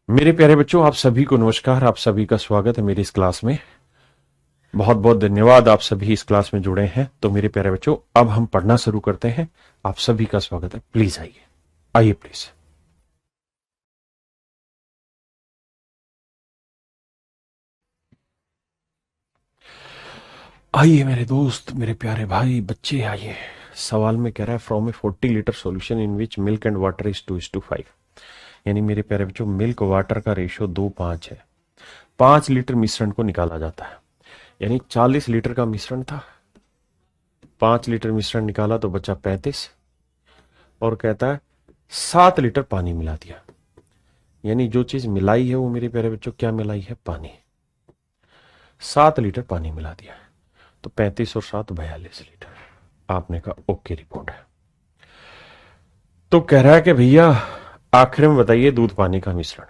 मेरे प्यारे बच्चों, आप सभी को नमस्कार। आप सभी का स्वागत है मेरी इस क्लास में। बहुत बहुत धन्यवाद, आप सभी इस क्लास में जुड़े हैं। तो मेरे प्यारे बच्चों, अब हम पढ़ना शुरू करते हैं। आप सभी का स्वागत है। प्लीज आइए, आइए प्लीज। आइए मेरे दोस्त, मेरे प्यारे भाई बच्चे, आइए। सवाल में कह रहा है from A 40 litre solution in which milk and water is 2:5। यानी मेरे प्यारे बच्चों, मिल्क वाटर का रेशियो 2:5 है। 5 लीटर मिश्रण को निकाला जाता है। यानी 40 लीटर का मिश्रण था, 5 लीटर मिश्रण निकाला तो बचा 35। और कहता है 7 लीटर पानी मिला दिया। यानी जो चीज मिलाई है वो मेरे प्यारे बच्चों क्या मिलाई है? पानी। 7 लीटर पानी मिला दिया है। तो 35 और 7 42 लीटर। आपने कहा ओके, रिपोर्ट है। तो कह रहा है कि भैया आखिर में बताइए दूध पानी का मिश्रण।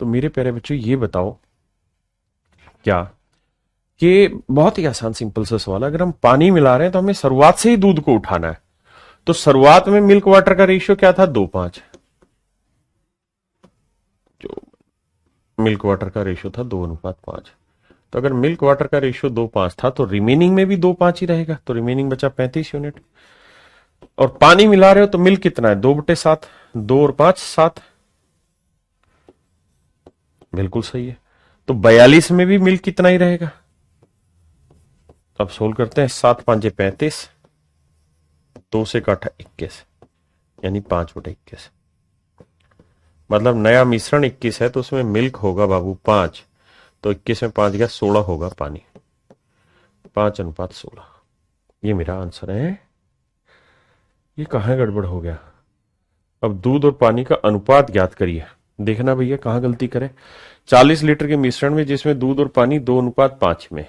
तो मेरे प्यारे बच्चों ये बताओ क्या कि बहुत ही आसान सिंपल सा सवाल है। अगर हम पानी मिला रहे हैं तो हमें शुरुआत से ही दूध को उठाना है। तो शुरुआत में मिल्क वाटर का रेशियो क्या था? 2:5। जो मिल्क वाटर का रेशियो था 2:5। तो अगर मिल्क वाटर का रेशियो 2:5 था तो रिमेनिंग में भी 2:5 ही रहेगा। तो रिमेनिंग बचा 35 यूनिट। और पानी मिला रहे हो तो मिल्क कितना है? 2/7। 2 और 5 7। बिल्कुल सही है। तो 42 में भी मिल्क कितना ही रहेगा? अब सोल्व करते हैं। 7×5 = 35। 2 से काटा 21, यानी 5/21। मतलब नया मिश्रण 21 है तो उसमें मिल्क होगा बाबू 5। तो 21 में 5 गया, 16 होगा पानी। 5:16। ये मेरा आंसर है। ये कहां गड़बड़ हो गया? अब दूध और पानी का अनुपात ज्ञात करिए। देखना भैया कहां गलती करें। 40 लीटर के मिश्रण में जिसमें दूध और पानी 2:5 में।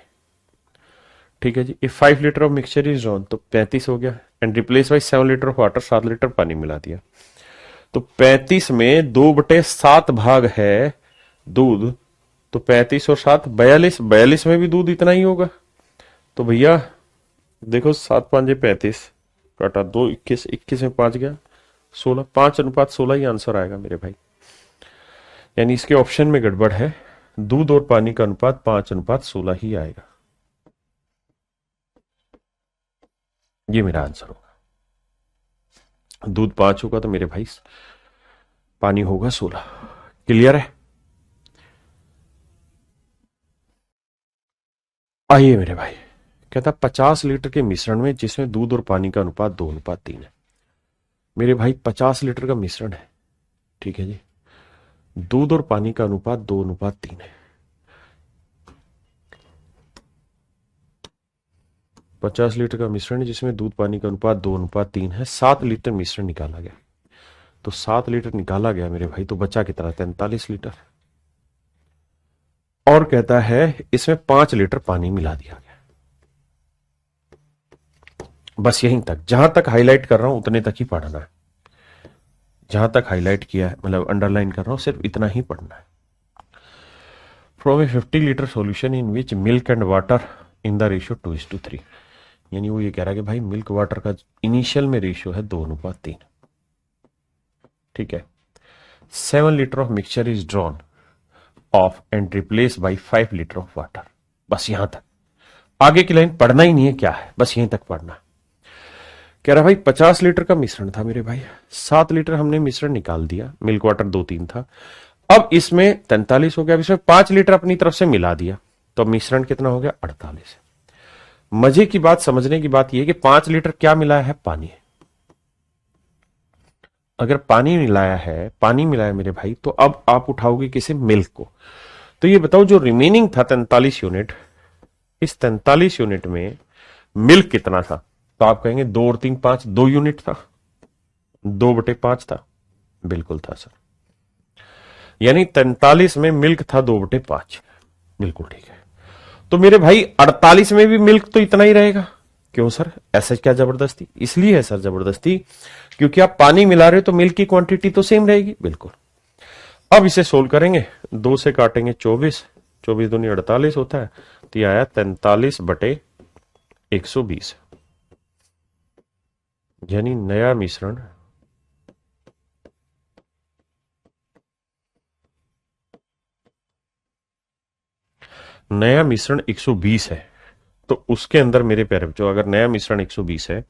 ठीक है जी। If 5 litre of mixture is drawn तो 35 हो गया। And replace by 7 litre of water, 7 litre पानी मिला दिया। तो 35 में 2/7 भाग है दूध। तो 35 और 7 42। 42 में भी दूध इतना ही होगा। तो भैया देखो, 7×5 = 35। काटा 2 21, 21 में 5 गया 16। 5:16 ही आंसर आएगा मेरे भाई। यानी इसके ऑप्शन में गड़बड़ है। दूध और पानी का अनुपात 5:16 ही आएगा। ये मेरा आंसर होगा। दूध 5 होगा तो मेरे भाई पानी होगा 16। क्लियर है? आइए मेरे भाई। कहता 50 लीटर के मिश्रण में जिसमें दूध और पानी का अनुपात 2:3 है। मेरे भाई 50 लीटर का मिश्रण है। ठीक है जी। दूध और पानी का अनुपात 2:3 है। 50 लीटर का मिश्रण है जिसमें दूध पानी का अनुपात 2:3 है। 7 लीटर मिश्रण निकाला गया। तो 7 लीटर निकाला गया मेरे भाई, तो बचा कितना? 43 लीटर। और कहता है इसमें 5 लीटर पानी मिला दिया गया। बस यहीं तक, जहां तक हाईलाइट कर रहा हूं उतने तक ही पढ़ना है। जहां तक हाईलाइट किया है, मतलब अंडरलाइन कर रहा हूं, सिर्फ इतना ही पढ़ना है। From A 50 litre solution in which milk and water in the ratio 2:3। यानी वो ये कह रहा है कि भाई मिल्क वाटर का इनिशियल में रेशियो है 2:3। ठीक है। 7 litre of mixture is drawn of and replace by 5 litre of water. बस यहां तक। आगे की लाइन पढ़ना ही नहीं है, क्या है, बस यहीं तक पढ़ना। कह रहा भाई 50 लीटर का मिश्रण था मेरे भाई। 7 लीटर हमने मिश्रण निकाल दिया। मिल्क वाटर 2:3 था। अब इसमें 43 हो गया। अब इसमें 5 लीटर अपनी तरफ से मिला दिया। तो मिश्रण कितना हो गया? 48। मजे की बात, समझने की बात यह है कि 5 लीटर क्या मिलाया है? पानी। अगर पानी मिलाया है, पानी मिलाया मेरे भाई, तो अब आप उठाओगे किसे? मिल्क को। तो ये बताओ जो रिमेनिंग था 43 यूनिट, इस 43 यूनिट में मिल्क कितना था? तो आप कहेंगे 2 और 3 5, 2 यूनिट था। 2/5 था। बिल्कुल था सर। यानी 43 में मिल्क था 2/5। बिल्कुल ठीक है। तो मेरे भाई 48 में भी मिल्क तो इतना ही रहेगा। क्यों सर, ऐसा क्या जबरदस्ती? इसलिए है सर जबरदस्ती क्योंकि आप पानी मिला रहे हो तो मिल्क की क्वांटिटी तो सेम रहेगी। बिल्कुल। अब इसे सोल्व करेंगे। 2 से काटेंगे 24। 24 दूनी 48 होता है। तो यह आया 43/120। यानी नया मिश्रण नया मिश्रण 120 है, तो उसके अंदर मेरे प्यारे बच्चों अगर नया मिश्रण 120 है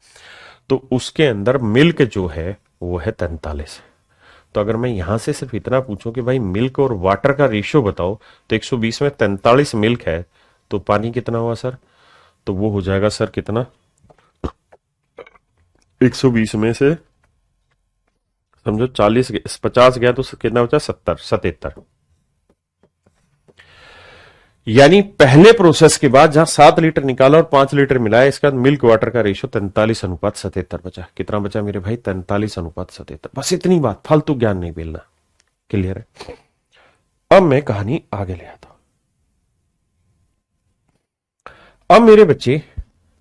तो उसके अंदर मिल्क जो है वो है 43। तो अगर मैं यहां से सिर्फ इतना पूछूं कि भाई मिल्क और वाटर का रेशियो बताओ, तो 120 में 43 मिल्क है, तो पानी कितना हुआ सर? तो वो हो जाएगा सर कितना, 120 में से समझो 40 50 गया तो कितना बचा, 70 77। यानी पहले प्रोसेस के बाद जहां 7 लीटर निकाला और 5 लीटर मिलाया, इसका मिल्क वाटर का रेशियो 43:77 बचा। कितना बचा मेरे भाई? 43:77। बस इतनी बात, फालतू ज्ञान नहीं मिलना। क्लियर है? अब मैं कहानी आगे ले आता हूं। अब मेरे बच्चे,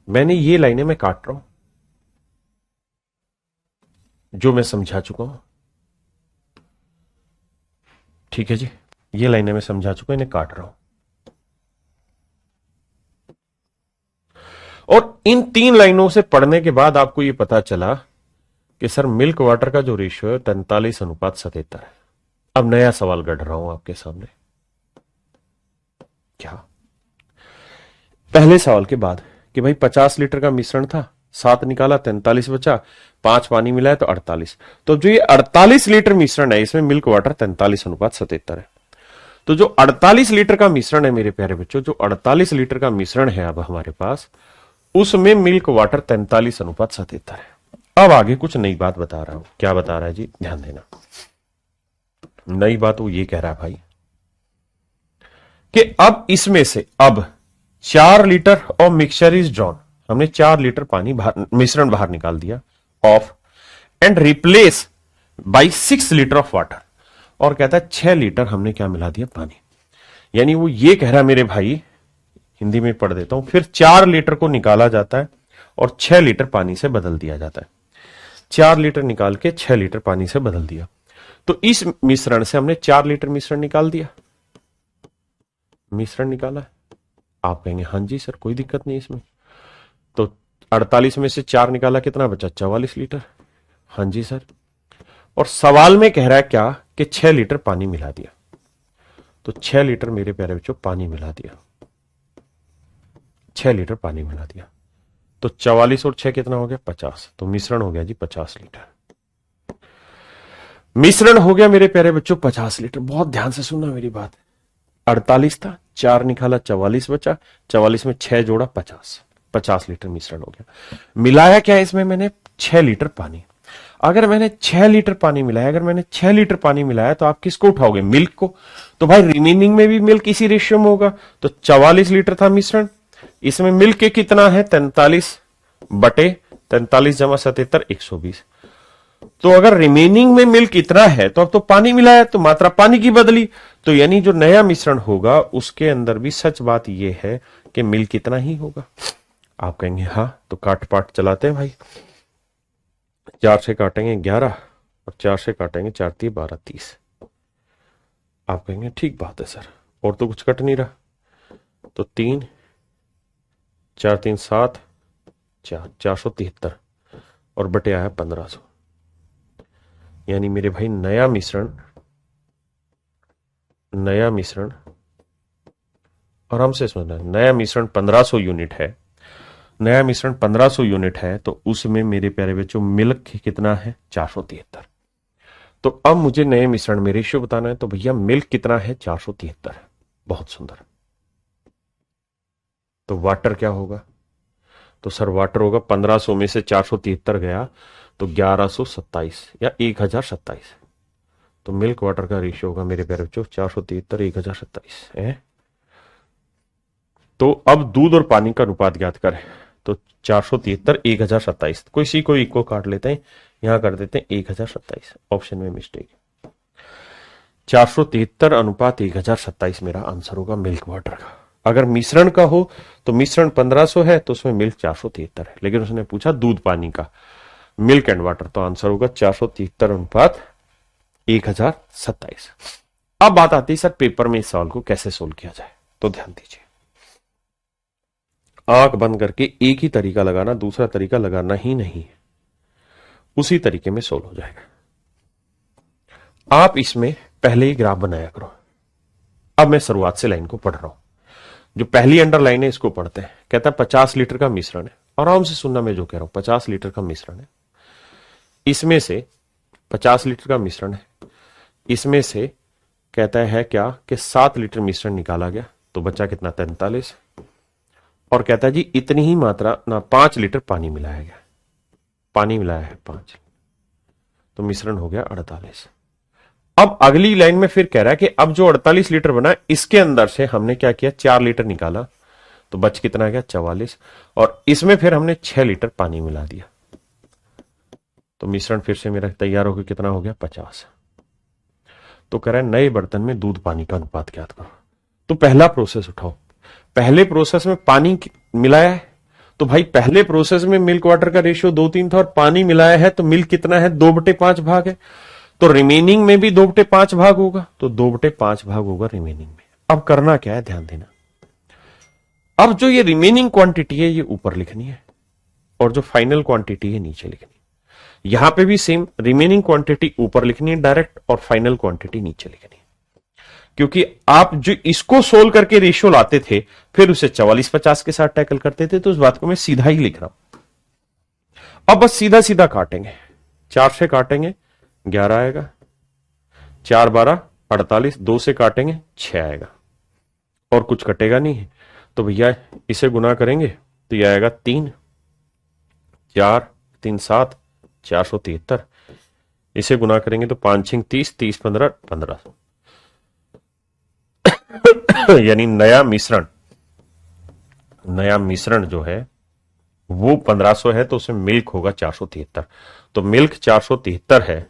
मैंने ये लाइनें मैं काट रहा हूं जो मैं समझा चुका हूं। ठीक है जी, ये लाइनें मैं समझा चुका हूं, इन्हें काट रहा हूं। और इन 3 लाइनों से पढ़ने के बाद आपको यह पता चला कि सर मिल्क वाटर का जो रेशियो है 43:77 है। अब नया सवाल गढ़ रहा हूं आपके सामने। क्या? पहले सवाल के बाद कि भाई 50 लीटर का मिश्रण था, 7 निकाला, 43 बचा, 5 पानी मिलाया तो 48। तो जो ये 48 लीटर मिश्रण है इसमें मिल्क वाटर 43:77 है। तो जो 48 लीटर का मिश्रण है मेरे प्यारे बच्चों, जो 48 लीटर का मिश्रण है अब हमारे पास, उसमें मिल्क वाटर 43:77 है। अब आगे कुछ नई बात बता रहा हूं। क्या बता रहा है जी? ध्यान देना। नई बात वो ये कह रहा है भाई कि अब इसमें से अब 4 litre of mixture is drawn. हमने 4 लीटर पानी मिश्रण बाहर निकाल दिया of, and replace by 6 litre of water. और कहता है 6 लीटर हमने क्या मिला दिया? पानी। यानी वो ये कह रहा है मेरे भाई, हिंदी में पढ़ देता हूं, फिर 4 लीटर को निकाला जाता है और 6 लीटर पानी से बदल दिया जाता है। 4 लीटर निकाल के 6 लीटर पानी से बदल दिया। तो इस मिश्रण से हमने 4 लीटर मिश्रण निकाल दिया, मिश्रण निकाला। आप कहेंगे हां जी सर कोई दिक्कत नहीं इसमें। तो 48 में से 4 निकाला, कितना बचा? 44 लीटर। हां जी सर। और सवाल में कह रहा है क्या कि 6 लीटर पानी मिला दिया। तो 6 लीटर मेरे प्यारे बच्चों पानी मिला दिया, 6 लीटर पानी मिला दिया। तो 44 और 6 कितना हो गया? 50। तो मिश्रण हो गया जी 50 लीटर। मिश्रण हो गया मेरे प्यारे बच्चों 50 लीटर। बहुत ध्यान से सुनना मेरी बात। 48 था, 4 निकाला, 44 बचा, 44 में 6 जोड़ा, 50। 50 लीटर मिश्रण हो गया। मिलाया क्या इसमें मैंने? 6 लीटर पानी। अगर मैंने 6 लीटर पानी मिलाया, अगर मैंने 6 लीटर पानी मिलाया तो आप किसको उठाओगे? मिल्क को। तो भाई रिमेनिंग में भी मिल्क इसी रेशियो में होगा। तो 44 लीटर था मिश्रण, इसमें मिल्क के कितना है? 43 बटे 43 जमा 77, 120। तो अगर रिमेनिंग में मिल्क इतना है तो अब तो पानी मिलाया तो मात्रा पानी की बदली। तो यानी जो नया मिश्रण होगा उसके अंदर भी सच बात यह है कि मिल्क इतना ही होगा। आप कहेंगे हाँ, तो काट पाट चलाते हैं भाई। 4 से काटेंगे 11 और 4 से काटेंगे 4 × 3 = 12 = 30। आप कहेंगे ठीक बात है सर, और तो कुछ कट नहीं रहा। तो 3 4 3 7 4 473 और बटे आया 1500। यानी मेरे भाई नया मिश्रण आराम से समझना, नया मिश्रण 1500 यूनिट है। नया मिश्रण 1500 यूनिट है तो उसमें मेरे प्यारे बच्चों मिल्क कितना है? 473। तो अब मुझे नए मिश्रण में रेशियो बताना है, तो भैया मिल्क कितना है? 473 है। बहुत सुंदर। तो वाटर क्या होगा? तो सर वाटर होगा 1500 में से 473 गया तो 1127 या 1027। तो मिल्क वाटर का रेशियो होगा मेरे प्यारे बच्चों 473 1027 है। तो अब दूध और पानी का अनुपात ज्ञात करें। तो 473 1027, कोई को काट लेते हैं, यहां कर देते हैं 1027। ऑप्शन में मिस्टेक। 473 अनुपात 1027 मेरा आंसर होगा मिल्क वाटर का। अगर मिश्रण का हो तो मिश्रण 1500 है तो उसमें मिल्क 473 है, लेकिन उसने पूछा दूध पानी का, मिल्क एंड वाटर, तो आंसर होगा 473 अनुपात 1027। अब बात आती है सर पेपर में इस सवाल को कैसे सोल्व किया जाए। तो ध्यान दीजिए, आंख बंद करके एक ही तरीका लगाना, दूसरा तरीका लगाना ही नहीं है, उसी तरीके में सोल्व हो जाएगा। आप इसमें पहले ही ग्राफ बनाया करो। अब मैं शुरुआत से लाइन को पढ़ रहा हूं। जो पहली अंडरलाइन है इसको पढ़ते हैं। कहता है 50 लीटर का मिश्रण है, आराम से सुनना मैं जो कह रहा हूं, 50 लीटर का मिश्रण है, इसमें से 50 लीटर का मिश्रण है, इसमें से कहता है क्या कि 7 लीटर मिश्रण निकाला गया, तो बचा कितना 43, और कहता है जी इतनी ही मात्रा ना 5 लीटर पानी मिलाया गया, पानी मिलाया है 5, तो मिश्रण हो गया 48। अब अगली लाइन में फिर कह रहा है कि अब जो 48 लीटर बना इसके अंदर से हमने क्या किया, 4 लीटर निकाला, तो बच कितना गया 44, और इसमें फिर हमने 6 लीटर पानी मिला दिया, तो मिश्रण फिर से मेरा तैयार होकर कितना हो गया 50। तो कह रहा है नए बर्तन में दूध पानी का अनुपात ज्ञात करो। तो पहला प्रोसेस उठाओ, पहले प्रोसेस में पानी मिलाया है, तो भाई पहले प्रोसेस में मिल्क वाटर का रेशियो 2:3 था और पानी मिलाया है तो मिल्क कितना है 2/5 भाग है, तो रिमेनिंग में भी 2/5 भाग होगा, तो 2/5 भाग होगा रिमेनिंग में। अब करना क्या है, ध्यान देना, अब जो ये रिमेनिंग क्वांटिटी है ये ऊपर लिखनी है और जो फाइनल क्वांटिटी है नीचे लिखनी है। यहां पे भी सेम, रिमेनिंग क्वांटिटी ऊपर लिखनी है डायरेक्ट और फाइनल क्वांटिटी नीचे लिखनी है, क्योंकि आप जो इसको सोल्व करके रेशियो लाते थे फिर उसे 44-50 के साथ टैकल करते थे, तो उस बात को मैं सीधा ही लिख रहा हूं। अब बस सीधा सीधा काटेंगे, 4 से काटेंगे 11 आएगा, 4 12 48, 2 से काटेंगे 6 आएगा और कुछ कटेगा नहीं, तो भैया इसे गुना करेंगे तो यह आएगा 3 4 3 7 473, इसे गुना करेंगे तो 5 6 30 30 15 1500 यानी नया मिश्रण जो है वो 1500 है, तो उसमें मिल्क होगा 473, तो मिल्क 473 है,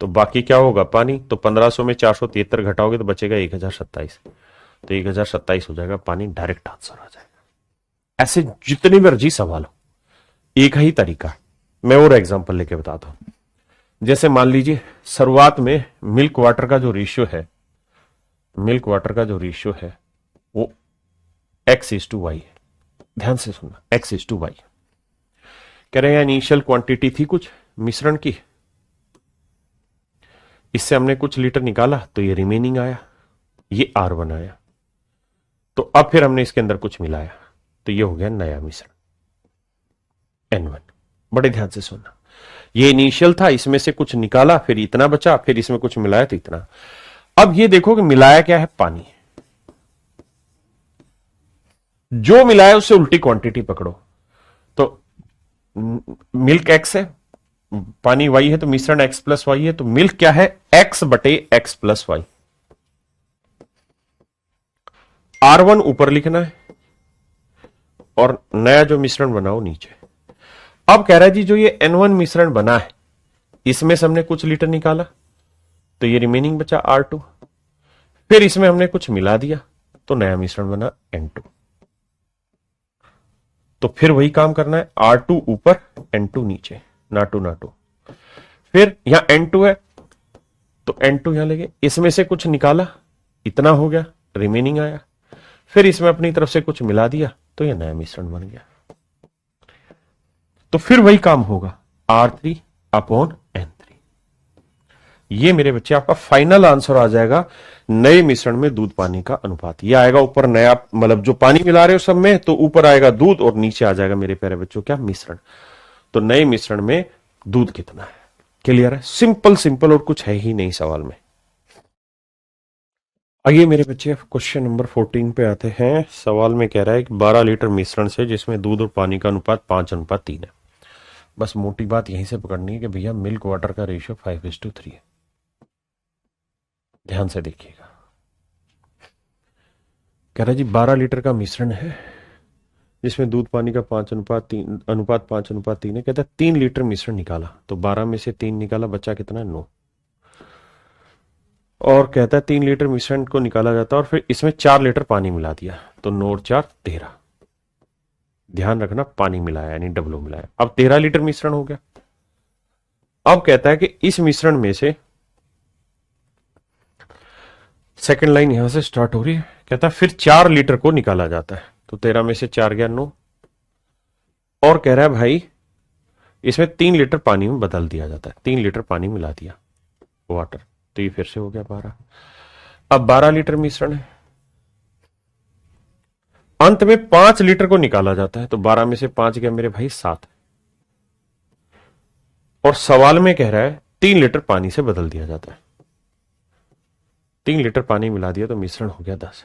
तो बाकी क्या होगा पानी, तो 1500 में 473 घटाओगे तो बचेगा 1027, तो 1027 हो जाएगा पानी, डायरेक्ट आंसर आ जाएगा। ऐसे जितने मर्जी सवाल हो, एक ही तरीका, मैं और एग्जांपल लेके बताता हूं। जैसे मान लीजिए शुरुआत में मिल्क वाटर का जो रेशियो है वो x/y है, ध्यान से सुनना, x/y कह रहे हैं इनिशियल क्वांटिटी थी कुछ मिश्रण की, इससे हमने कुछ लीटर निकाला तो ये रिमेनिंग आया, ये R1 आया, तो अब फिर हमने इसके अंदर कुछ मिलाया तो ये हो गया नया मिश्रण N1। बड़े ध्यान से सुनना, ये इनिशियल था, इसमें से कुछ निकाला फिर इतना बचा, फिर इसमें कुछ मिलाया तो इतना। अब ये देखो कि मिलाया क्या है, पानी, जो मिलाया उससे उल्टी क्वांटिटी पकड़ो, तो मिल्क x है, पानी y है, तो मिश्रण x+y है, तो मिल्क क्या है x/x+y, R1 ऊपर लिखना है और नया जो मिश्रण बनाओ नीचे। अब कह रहा है जी जो ये N1 मिश्रण बना है इसमें से हमने कुछ लीटर निकाला तो ये रिमेनिंग बचा R2, फिर इसमें हमने कुछ मिला दिया तो नया मिश्रण बना N2, तो फिर वही काम करना है, R2 ऊपर N2 नीचे, ना टू। फिर यहां N2 है तो N2 यहां लेंगे, इसमें से कुछ निकाला इतना हो गया, रिमेनिंग आया, फिर इसमें अपनी तरफ से कुछ मिला दिया तो यह नया मिश्रण बन गया। तो फिर वही काम होगा R3/N3। ये मेरे बच्चे आपका फाइनल आंसर आ जाएगा, नए मिश्रण में दूध पानी का अनुपात। ये आएगा ऊपर नया, मतलब जो पानी मिला रहे हो सब में, तो ऊपर आएगा दूध और नीचे आ जाएगा मेरे प्यारे बच्चों क्या, मिश्रण। तो नए मिश्रण में दूध कितना है, क्लियर है, सिंपल और कुछ है ही नहीं सवाल में। आइए मेरे बच्चे क्वेश्चन नंबर 14 पे आते हैं। सवाल में कह रहा है कि 12 लीटर मिश्रण से जिसमें दूध और पानी का अनुपात 5:3 है। बस मोटी बात यहीं से पकड़नी है कि भैया मिल्क वाटर का रेशियो 5:3 है। ध्यान से देखिएगा, कह रहा है जी 12 लीटर का मिश्रण है जिसमें दूध पानी का 5:3 है। कहता है 3 लीटर मिश्रण निकाला, तो 12 में से 3 निकाला, बचा कितना 9, और कहता है 3 लीटर मिश्रण को निकाला जाता है और फिर इसमें 4 लीटर पानी मिला दिया, तो 9 और 4 13। ध्यान रखना पानी मिलाया यानी डबलो मिलाया। अब 13 लीटर मिश्रण हो गया। अब कहता है कि इस मिश्रण में से सेकंड लाइन यहां से स्टार्ट हो रही है, कहता है फिर 4 लीटर को निकाला जाता है, तो 13 में से 4 गया 9, और कह रहा है भाई इसमें 3 लीटर पानी में बदल दिया जाता है, 3 लीटर पानी मिला दिया वाटर, तो ये फिर से हो गया 12। अब 12 लीटर मिश्रण है, अंत में 5 लीटर को निकाला जाता है, तो 12 में से 5 गया मेरे भाई 7। और सवाल में कह रहा है 3 लीटर पानी से बदल दिया जाता है। 3 लीटर पानी मिला दिया तो मिश्रण हो गया 10।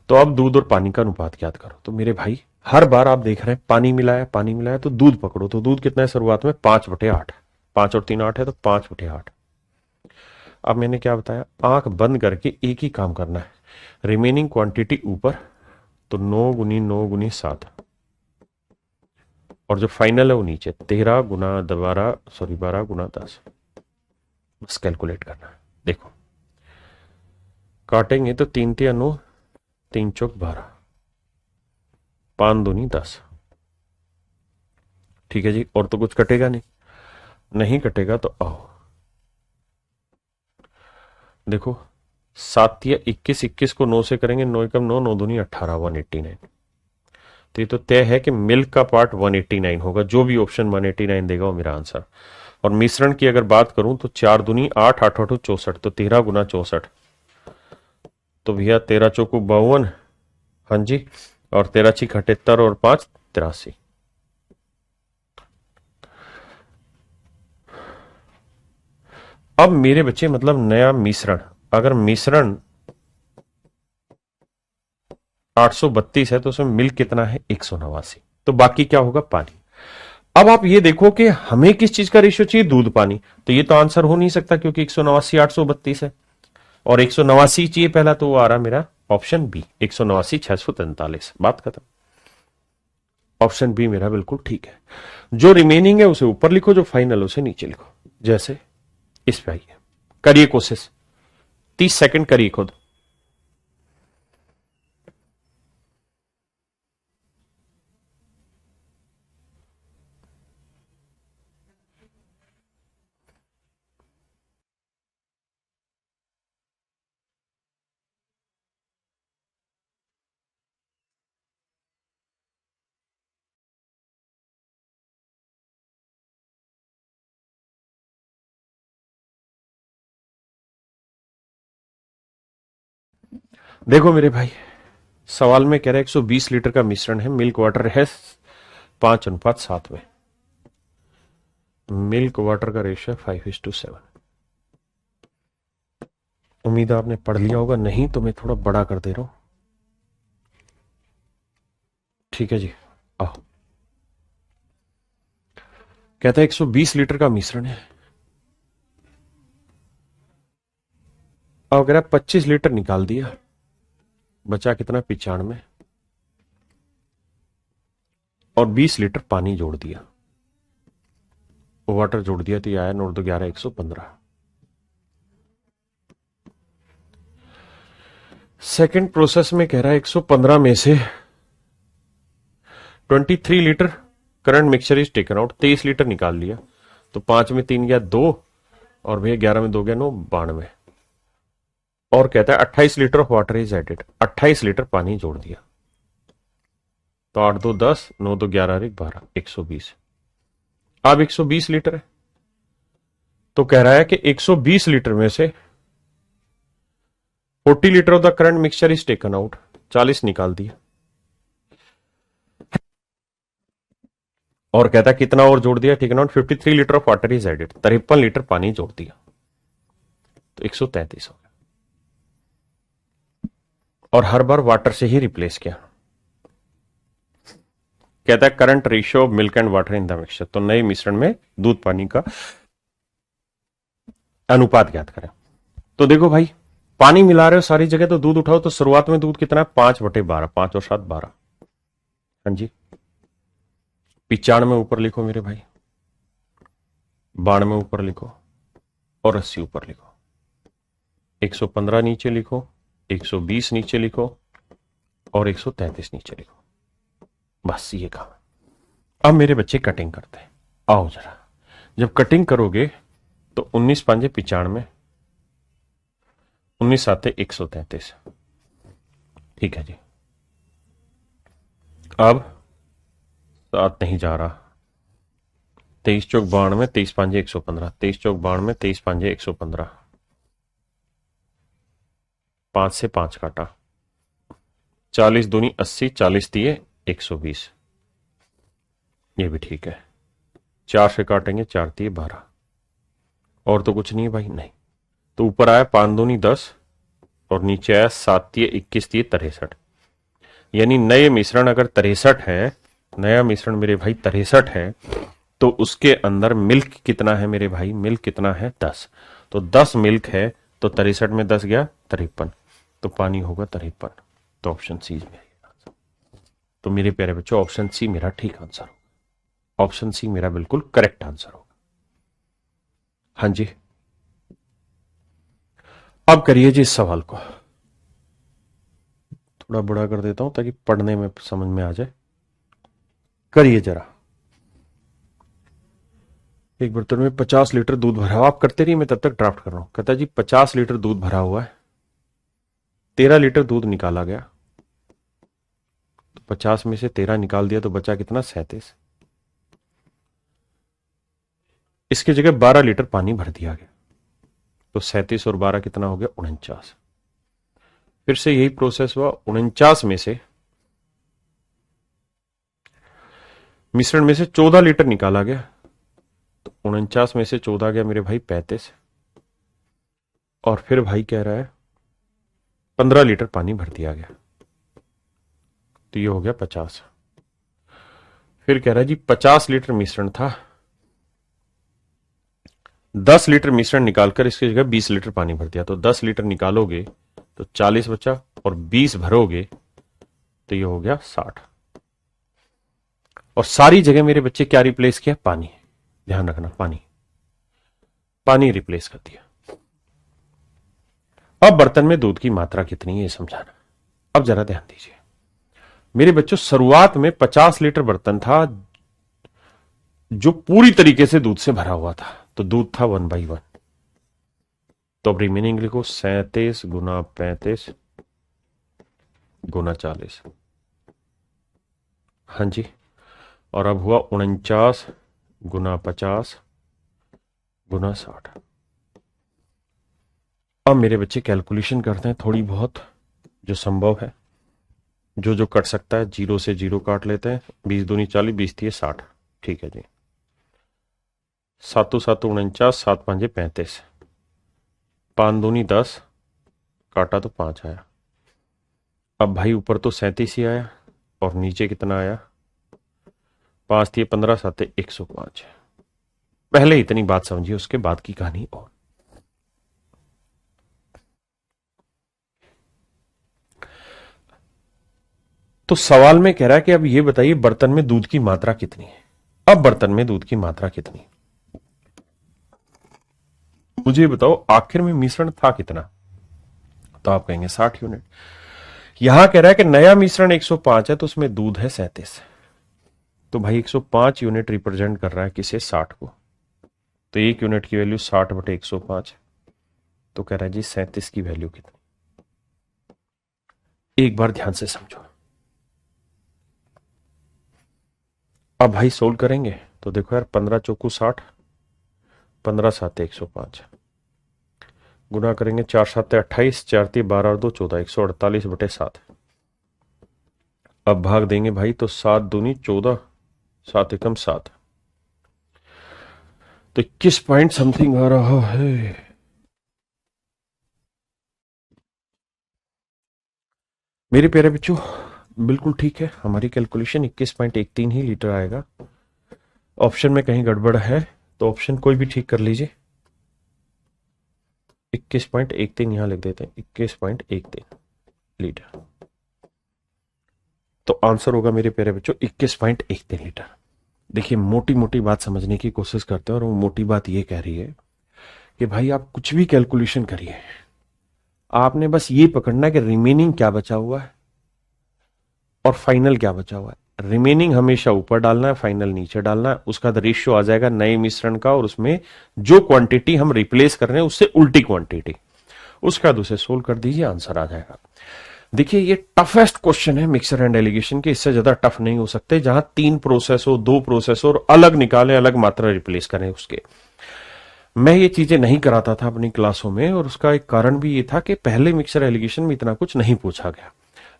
तो अब दूध और पानी का अनुपात याद करो। तो मेरे भाई हर बार आप देख रहे हैं पानी मिलाया तो दूध पकड़ो। तो दूध कितना है शुरुआत में? 5/8। 5 और 3 8 है, तो 5/8। अब मैंने क्या बताया, आंख बंद करके एक ही काम करना है, रिमेनिंग क्वांटिटी ऊपर, तो 9 गुनी 9 गुनी 7, और जो फाइनल है वो नीचे 13 गुना 12 गुना 10। बस कैलकुलेट करना है। देखो काटेंगे तो 3 3 9, 3 चौक 12, 5 दूनी 10। ठीक है जी, और तो कुछ कटेगा नहीं, नहीं कटेगा तो आओ देखो, 7 या 21, 21 को 9 से करेंगे, 9 एकम 9, 9 दूनी 18, 189। तो ये तो तय है कि मिल्क का पार्ट 189 होगा। जो भी ऑप्शन 189 देगा वो मेरा आंसर। और मिश्रण की अगर बात करूं तो 4 दूनी 8, 8 8 64, तो 13 गुना 64, तो भैया 13 चौको 52, हाँ जी, और 13 6 78 और 5 83। अब मेरे बच्चे मतलब नया मिश्रण, अगर मिश्रण 832 है तो उसमें मिल्क कितना है? 189। तो बाकी क्या होगा? पानी। अब आप ये देखो कि हमें किस चीज का रेशियो चाहिए? दूध पानी। तो ये तो आंसर हो नहीं सकता क्योंकि 189 832 है, और 189 चाहिए पहला, तो वो आ रहा मेरा ऑप्शन बी, 189 643। बात खत्म। ऑप्शन बी मेरा बिल्कुल ठीक है। जो रिमेनिंग है उसे ऊपर लिखो, जो फाइनल उसे नीचे लिखो। जैसे इस पे आइए, करिए कोशिश, 30 सेकंड करिए खुद। देखो मेरे भाई, सवाल में कह रहा है 120 लीटर का मिश्रण है, मिल्क वाटर है 5:7 में। मिल्क वाटर का रेशियो है 5:7। उम्मीद आपने पढ़ लिया होगा, नहीं तो मैं थोड़ा बड़ा कर दे रहा हूं। ठीक है जी, आओ। कहता है 120 लीटर का मिश्रण है। अब अगर 25 लीटर निकाल दिया, बचा कितना? 95, और 20 लीटर पानी जोड़ दिया, वाटर जोड़ दिया, तो ये आया 9 2 11 115। सेकंड प्रोसेस में कह रहा है 115 में से 23 litre current mixture is taken out. 23 litre निकाल लिया, तो 5 में 3 गया 2, और भैया 11 में 2 गया 9, 92। और कहता है 28 litre of water is added. 28 litre पानी जोड़ दिया, तो 8 2 10, 9 2 11 12, 120। अब 120 लीटर है, तो कह रहा है कि 120 लीटर में से 40 litre of the current mixture is taken out. 40 निकाल दिया, और कहता है कितना और जोड़ दिया? Taken out 53 litre of water is added. 53 litre पानी जोड़ दिया, तो 133 हो गया। और हर बार वाटर से ही रिप्लेस किया। कहता है current ratio of milk and water in the mixture. तो नए मिश्रण में दूध पानी का अनुपात ज्ञात करें। तो देखो भाई, पानी मिला रहे हो सारी जगह, तो दूध उठाओ, तो शुरुआत में दूध कितना है? 5/12, 5 और 7 12, हाँ जी। 95 ऊपर लिखो मेरे भाई, 92 ऊपर लिखो, और 80 ऊपर लिखो, 115 नीचे लिखो, 120 नीचे लिखो, और 133 नीचे लिखो। बस ये काम है। अब मेरे बच्चे कटिंग करते हैं। आओ जरा, जब कटिंग करोगे तो 19 5 95, 19 7 133। ठीक है जी। अब 7 नहीं जा रहा, 23 चौक 92, 23 5 115, 23 चौक 92, 23 5 115, 5 से 5 काटा, 40 दूनी 80, 40 दिए 120, ये भी ठीक है। 4 से काटेंगे, 4 दिए 12, और तो कुछ नहीं है भाई, नहीं। तो ऊपर आया 5 दूनी 10 और नीचे आया 7 दिए 21 दिए 63। यानी नए मिश्रण अगर 63 है, नया मिश्रण मेरे भाई 63 है, तो उसके अंदर मिल्क कितना है मेरे भाई? मिल्क कितना है? 10। तो 10 मिल्क है, तो 63 में 10 गया 53, तो पानी होगा 53। तो ऑप्शन सी में आएगा। तो मेरे प्यारे बच्चों, ऑप्शन सी मेरा ठीक आंसर होगा। ऑप्शन सी मेरा बिल्कुल करेक्ट आंसर होगा। हाँ जी, अब करिए जी इस सवाल को। थोड़ा बड़ा कर देता हूं ताकि पढ़ने में समझ में आ जाए। करिए जरा। एक बर्तन में 50 लीटर दूध भरा हुआ, आप करते रहिए, मैं तब तक ड्राफ्ट कर रहा हूं। कहता जी 50 लीटर दूध भरा हुआ है, 13 लीटर दूध निकाला गया, तो 50 में से 13 निकाल दिया तो बचा कितना? 37। इसकी जगह 12 लीटर पानी भर दिया गया, तो 37 और 12 कितना हो गया? 49। फिर से यही प्रोसेस हुआ, 49 में से मिश्रण में से 14 लीटर निकाला गया, तो 49 में से 14 गया मेरे भाई 35, और फिर भाई कह रहा है 15 लीटर पानी भर दिया गया, तो ये हो गया 50। फिर कह रहा है जी 50 लीटर मिश्रण था, 10 लीटर मिश्रण निकालकर इसकी जगह 20 लीटर पानी भर दिया, तो 10 लीटर निकालोगे तो 40 बचा, और 20 भरोगे तो ये हो गया 60। और सारी जगह मेरे बच्चे क्या रिप्लेस किया? पानी। ध्यान रखना, पानी, पानी रिप्लेस कर दिया। अब बर्तन में दूध की मात्रा कितनी है ये समझाना। अब जरा ध्यान दीजिए मेरे बच्चों, शुरुआत में 50 लीटर बर्तन था जो पूरी तरीके से दूध से भरा हुआ था, तो दूध था 1/1। तो अब रिमेनिंग लिखो, 37 गुना 35 गुना 40। हाँ जी, और अब हुआ 49 गुना 50 गुना 60। अब मेरे बच्चे कैलकुलेशन करते हैं थोड़ी बहुत, जो संभव है, जो जो कट सकता है। 0 से 0 काट लेते हैं, 20 दूनी 40, 20 थी 60। ठीक है जी, 7 7 49, 7 5 35, 5 दूनी 10, काटा तो 5 आया। अब भाई ऊपर तो 37 ही आया, और नीचे कितना आया? 5 थी 15, 7 105। पहले इतनी बात समझिए, उसके बाद की कहानी और। तो सवाल में कह रहा है कि अब ये बताइए बर्तन में दूध की मात्रा कितनी है। अब बर्तन में दूध की मात्रा कितनी, मुझे बताओ। आखिर में मिश्रण था कितना? तो आप कहेंगे 60 यूनिट। यहां कह रहा है कि नया मिश्रण 105 है, तो उसमें दूध है 37। तो भाई 105 यूनिट रिप्रेजेंट कर रहा है किसे? 60 को। तो 1 यूनिट की वैल्यू 60/105, तो कह रहा है जी 37 की वैल्यू कितनी। एक बार ध्यान से समझो। अब भाई सोल्व करेंगे तो देखो यार, 15 चौकू 60, 15 7 105, गुना करेंगे 4 7 28, 4 3 12 और 2 14, 148/7। अब भाग देंगे भाई, तो 7 दूनी 14, 7 एकम 7, तो 21 पॉइंट समथिंग आ रहा है। मेरे प्यारे बच्चों, बिल्कुल ठीक है, हमारी कैलकुलेशन 21.13 ही लीटर आएगा। ऑप्शन में कहीं गड़बड़ है तो ऑप्शन कोई भी ठीक कर लीजिए। 21.13 यहां लिख देते हैं, 21.13 लीटर। तो आंसर होगा मेरे प्यारे बच्चों 21.13 लीटर। देखिए, मोटी मोटी बात समझने की कोशिश करते हैं, और वो मोटी बात ये कह रही है कि भाई आप कुछ भी कैलकुलेशन करिए, आपने बस ये पकड़ना है कि रिमेनिंग क्या बचा हुआ है और फाइनल क्या बचा हुआ है। रिमेनिंग हमेशा ऊपर डालना है, फाइनल नीचे डालना है। उसका रेशियो आ जाएगा नए मिश्रण का, और उसमें जो क्वांटिटी हम रिप्लेस कर रहे हैं उससे उल्टी क्वांटिटी, उसका दूसरे सोल्व कर दीजिए, आंसर आ जाएगा। देखिए, ये टफेस्ट क्वेश्चन है मिक्सर एंड एलिगेशन के, इससे ज्यादा टफ नहीं हो सकते। जहां 3 प्रोसेस हो, 2 प्रोसेस हो, और अलग निकालें, अलग मात्रा रिप्लेस करें उसके। मैं ये चीजें नहीं कराता था अपनी क्लासों में, और उसका एक कारण भी ये था कि पहले मिक्सर एलिगेशन में इतना कुछ नहीं पूछा गया।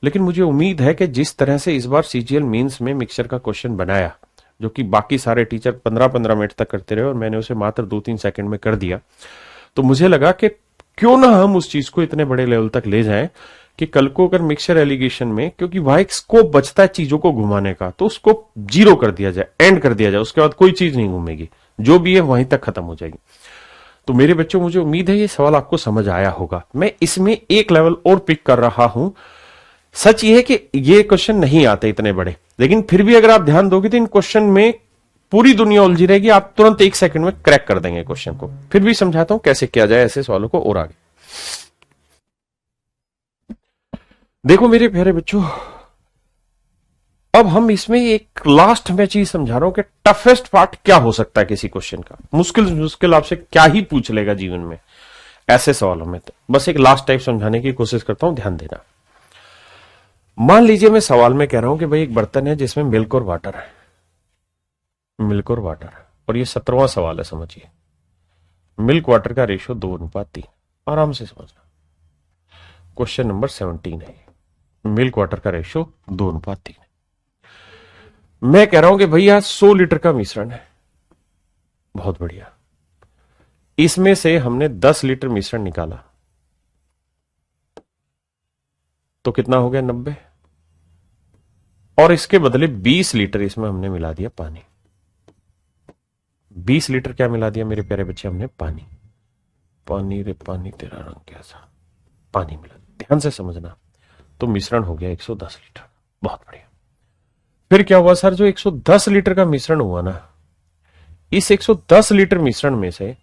लेकिन मुझे उम्मीद है कि जिस तरह से इस बार सीजीएल मेंस में मिक्सचर का क्वेश्चन बनाया, जो कि बाकी सारे टीचर 15-15 मिनट तक करते रहे और मैंने उसे मात्र 2-3 सेकंड में कर दिया, तो मुझे लगा कि क्यों ना हम उस चीज को इतने बड़े लेवल तक ले जाएं कि कल को अगर मिक्सचर एलिगेशन में, क्योंकि वहां एक स्कोप बचता है चीजों को घुमाने का, तो उसको जीरो कर दिया जाए, एंड कर दिया जाए, उसके बाद कोई चीज नहीं घूमेगी, जो भी है वहीं तक खत्म हो जाएगी। तो मेरे बच्चों, मुझे उम्मीद है ये सवाल आपको समझ आया होगा। मैं इसमें एक लेवल और पिक कर रहा हूं। सच ये है कि ये क्वेश्चन नहीं आते इतने बड़े, लेकिन फिर भी अगर आप ध्यान दोगे तो इन क्वेश्चन में पूरी दुनिया उलझी रहेगी, आप तुरंत 1 सेकंड में क्रैक कर देंगे क्वेश्चन को। फिर भी समझाता हूं कैसे किया जाए ऐसे सवालों को और आगे। देखो मेरे प्यारे बच्चों, अब हम इसमें एक लास्ट में चीज समझा रहा हूं कि टफेस्ट पार्ट क्या हो सकता है किसी क्वेश्चन का। मुश्किल मुश्किल आपसे क्या ही पूछ लेगा जीवन में ऐसे सवालों में। तो बस एक लास्ट टाइप समझाने की कोशिश करता हूं, ध्यान देना। मान लीजिए मैं सवाल में कह रहा हूं कि भाई एक बर्तन है जिसमें मिल्क और वाटर है, मिल्क और वाटर, और ये 17वां सवाल है, समझिए। मिल्क वाटर का रेशियो 2:3। आराम से समझना, क्वेश्चन नंबर 17 है। मिल्क वाटर का रेशियो 2:3। मैं कह रहा हूं कि भैया 100 लीटर का मिश्रण है, बहुत बढ़िया। इसमें से हमने 10 लीटर मिश्रण निकाला, तो कितना हो गया? 90। और इसके बदले 20 लीटर इसमें हमने मिला दिया पानी। 20 लीटर क्या मिला दिया मेरे प्यारे बच्चे? हमने पानी। पानी रे पानी तेरा रंग कैसा, पानी मिला। ध्यान से समझना, तो मिश्रण हो गया 110 लीटर। बहुत बढ़िया। फिर क्या हुआ सर? जो 110 लीटर का मिश्रण हुआ ना, इस 110 लीटर मिश्रण में से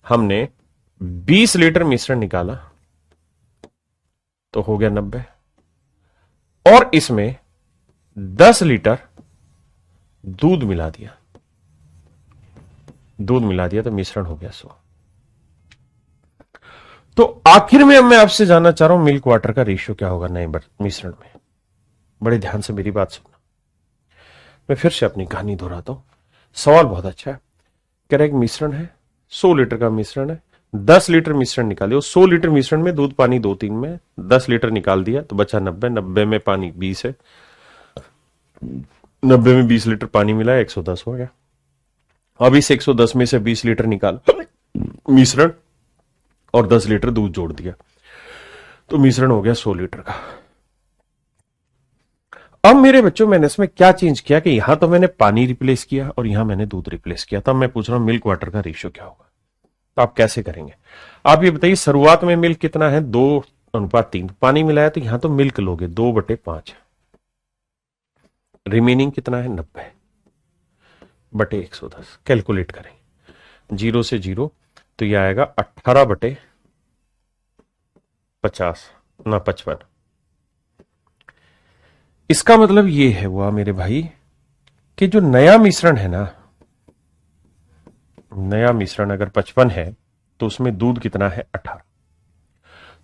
हमने 20 लीटर मिश्रण निकाला, तो हो गया 90। और इसमें 10 लीटर दूध मिला दिया, दूध मिला दिया, तो मिश्रण हो गया 100। तो आखिर में मैं आपसे जानना चाह रहा हूं मिल्क वाटर का रेशियो क्या होगा नए मिश्रण में। बड़े ध्यान से मेरी बात सुनना। मैं फिर से अपनी कहानी दोहराता हूं, सवाल बहुत अच्छा है। कह रहा है एक मिश्रण है, 100 लीटर का मिश्रण है, 10 लीटर मिश्रण निकाले। 100 लीटर मिश्रण में दूध पानी 2-3 में 10 लीटर निकाल दिया, तो बचा 90। 90 में पानी 20 है, 90 में 20 लीटर पानी मिला, 110 हो गया। अब इस 110 में से 20 लीटर निकाल मिश्रण और 10 लीटर दूध जोड़ दिया, तो मिश्रण हो गया 100 लीटर का। अब मेरे बच्चों, मैंने इसमें क्या चेंज किया कि यहां तो मैंने पानी रिप्लेस किया और यहां मैंने दूध रिप्लेस किया। तब मैं पूछ रहा हूं मिल्क वाटर का रेशियो क्या होगा। तो आप कैसे करेंगे? आप ये बताइए, शुरुआत में मिल्क कितना है? 2:3। पानी मिलाया तो यहां तो मिल्क लोगे 2/5। रिमेनिंग कितना है? 90/110। कैलकुलेट करें, 0 से 0, तो यह आएगा 18/50 ना 55। इसका मतलब ये है हुआ मेरे भाई कि जो नया मिश्रण है ना, नया मिश्रण अगर 55 है तो उसमें दूध कितना है? 18।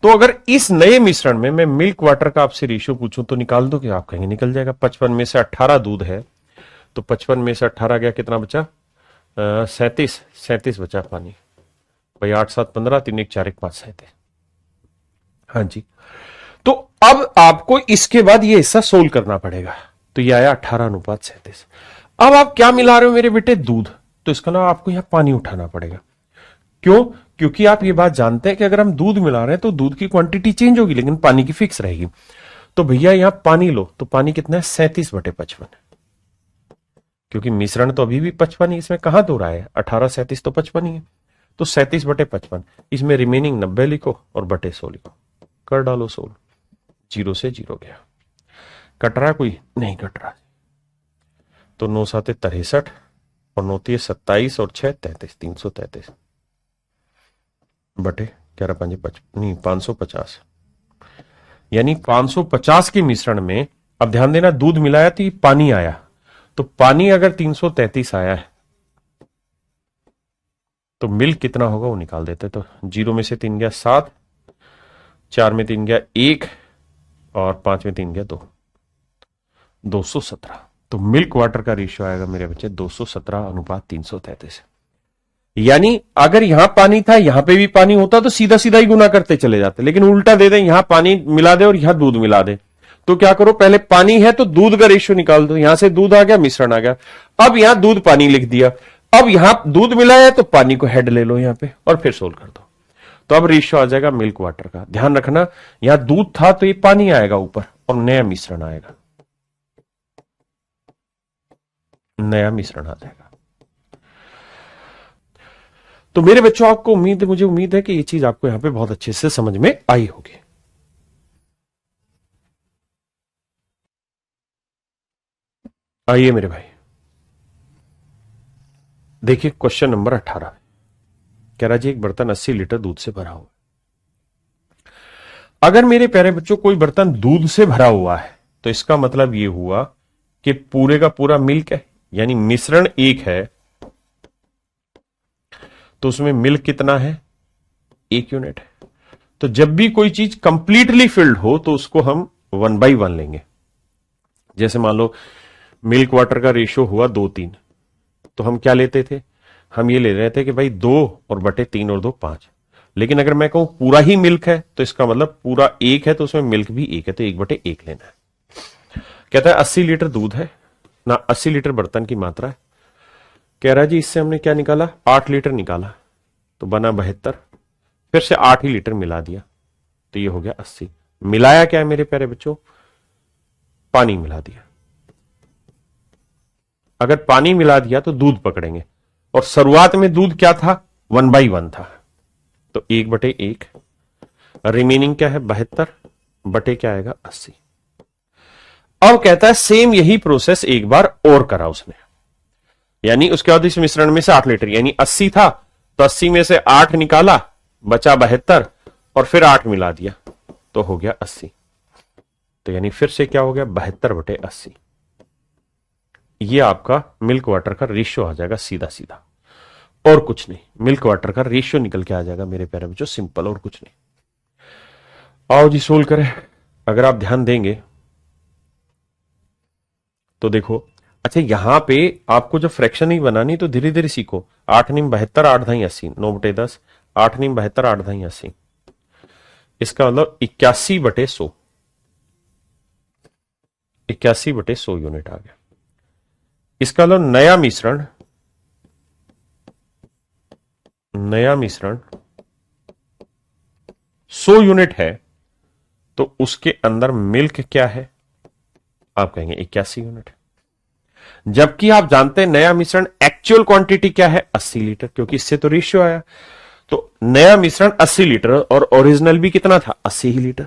तो अगर इस नए मिश्रण में मैं मिल्क वाटर का आपसे रेशियो पूछूं तो निकाल दो, कि आप कहेंगे निकल जाएगा। 55 में से 18 दूध है, तो 55 में से 18 गया, कितना बचा? 37 बचा पानी। भाई 8 7 15, 3 1 4 1 5 37। हाँ जी। तो अब आपको इसके बाद ये हिस्सा सोल्व करना पड़ेगा, तो ये आया 18:37। अब आप क्या मिला रहे हो मेरे बेटे? दूध। तो इसका ना आपको यहां पानी उठाना पड़ेगा। क्यों? क्योंकि आप ये बात जानते हैं कि अगर हम दूध मिला रहे हैं तो दूध की क्वांटिटी चेंज होगी, लेकिन पानी की फिक्स रहेगी। तो भैया यहां पानी लो, तो पानी कितना है? 37/55। क्योंकि मिश्रण तो अभी भी 55 ही, इसमें कहां दो रहा है? 18 37 तो 55 ही है। तो 37/55, इसमें रिमेनिंग 90 लिखो और बटे 100 लिखो, कर डालो 100। 0 से 0 गया। कट रहा कोई? नहीं कट रहा। तो 9 7 63 और 9 3 27 और 6 33, 333 बटे 11 5 नहीं 550। यानी 550 के मिश्रण में, अब ध्यान देना, दूध मिलाया तो पानी आया, तो पानी अगर 333 आया है तो मिल्क कितना होगा वो निकाल देते। तो 0 में से 3 गया 7, 4 में 3 गया 1 और 5 में 3 गया 2, 217। तो मिल्क वाटर का रेशियो आएगा मेरे बच्चे 217:333। यानी अगर यहां पानी था, यहां पे भी पानी होता तो सीधा सीधा ही गुना करते चले जाते, लेकिन उल्टा दे दें, यहां पानी मिला दे और यहां दूध मिला दे, तो क्या करो, पहले पानी है तो दूध का रेशियो निकाल दो। यहां से दूध आ गया, मिश्रण आ गया। अब यहां दूध पानी लिख दिया। अब यहां दूध मिला है तो पानी को हेड ले लो यहां पे और फिर सोल्व कर दो। तो अब रेशियो आ जाएगा मिल्क वाटर का। ध्यान रखना, यहां दूध था तो ये पानी आएगा ऊपर और नया मिश्रण आएगा, नया मिश्रण आ जाएगा। तो मेरे बच्चों, आपको मुझे उम्मीद है कि ये चीज आपको यहां पे बहुत अच्छे से समझ में आई होगी। आइए मेरे भाई, देखिए क्वेश्चन नंबर 18 कह रहा जी एक बर्तन 80 लीटर दूध से भरा हुआ है। अगर मेरे प्यारे बच्चों कोई बर्तन दूध से भरा हुआ है तो इसका मतलब यह हुआ कि पूरे का पूरा मिल्क है, यानी मिश्रण एक है तो उसमें मिल्क कितना है, 1 यूनिट है। तो जब भी कोई चीज कंप्लीटली फिल्ड हो तो उसको हम 1/1 लेंगे। जैसे मान लो मिल्क वाटर का रेशियो हुआ 2:3, तो हम क्या लेते थे, हम ये ले रहे थे कि भाई 2 और बटे 3 और 2 5। लेकिन अगर मैं कहूं पूरा ही मिल्क है तो इसका मतलब पूरा 1 है तो उसमें मिल्क भी 1 है, तो 1/1 लेना है। कहता है 80 लीटर दूध है ना, 80 लीटर बर्तन की मात्रा है। कह रहा है जी इससे हमने क्या निकाला, 8 लीटर निकाला तो बना 72, फिर से 8 ही लीटर मिला दिया तो ये हो गया 80। मिलाया क्या है मेरे प्यारे बच्चों, पानी मिला दिया। अगर पानी मिला दिया तो दूध पकड़ेंगे, और शुरुआत में दूध क्या था, 1/1 था, तो 1/1। रिमेनिंग क्या है, 72 बटे क्या आएगा 80। अब कहता है सेम यही प्रोसेस एक बार और करा उसने, यानी उसके बाद इस मिश्रण में से 8 लीटर, यानी 80 था तो 80 में से 8 निकाला, बचा 72 और फिर 8 मिला दिया तो हो गया 80। तो यानी फिर से क्या हो गया, 72/80। ये आपका मिल्क वाटर का रेशियो आ जाएगा सीधा सीधा, और कुछ नहीं। मिल्क वाटर का रेशियो निकल के आ जाएगा मेरे प्यारे बच्चों, सिंपल, और कुछ नहीं। आओ जी सोल्व करें। अगर आप ध्यान देंगे तो देखो, अच्छा यहां पे आपको जब फ्रैक्शन ही बनानी तो धीरे धीरे सीखो। 8 नीम 72, 8 धाई 80, 9/10, 8 नीम 72, 8 धाई 80, इसका मतलब 81/100, 81/100 यूनिट आ गया। इसका मतलब नया मिश्रण 100 यूनिट है तो उसके अंदर मिल्क क्या है, आप कहेंगे 81 यूनिट। जबकि आप जानते हैं नया मिश्रण एक्चुअल क्वांटिटी क्या है, 80 लीटर, क्योंकि इससे तो रेशियो आया। तो नया मिश्रण 80 लीटर और ओरिजिनल भी कितना था, 80 ही लीटर।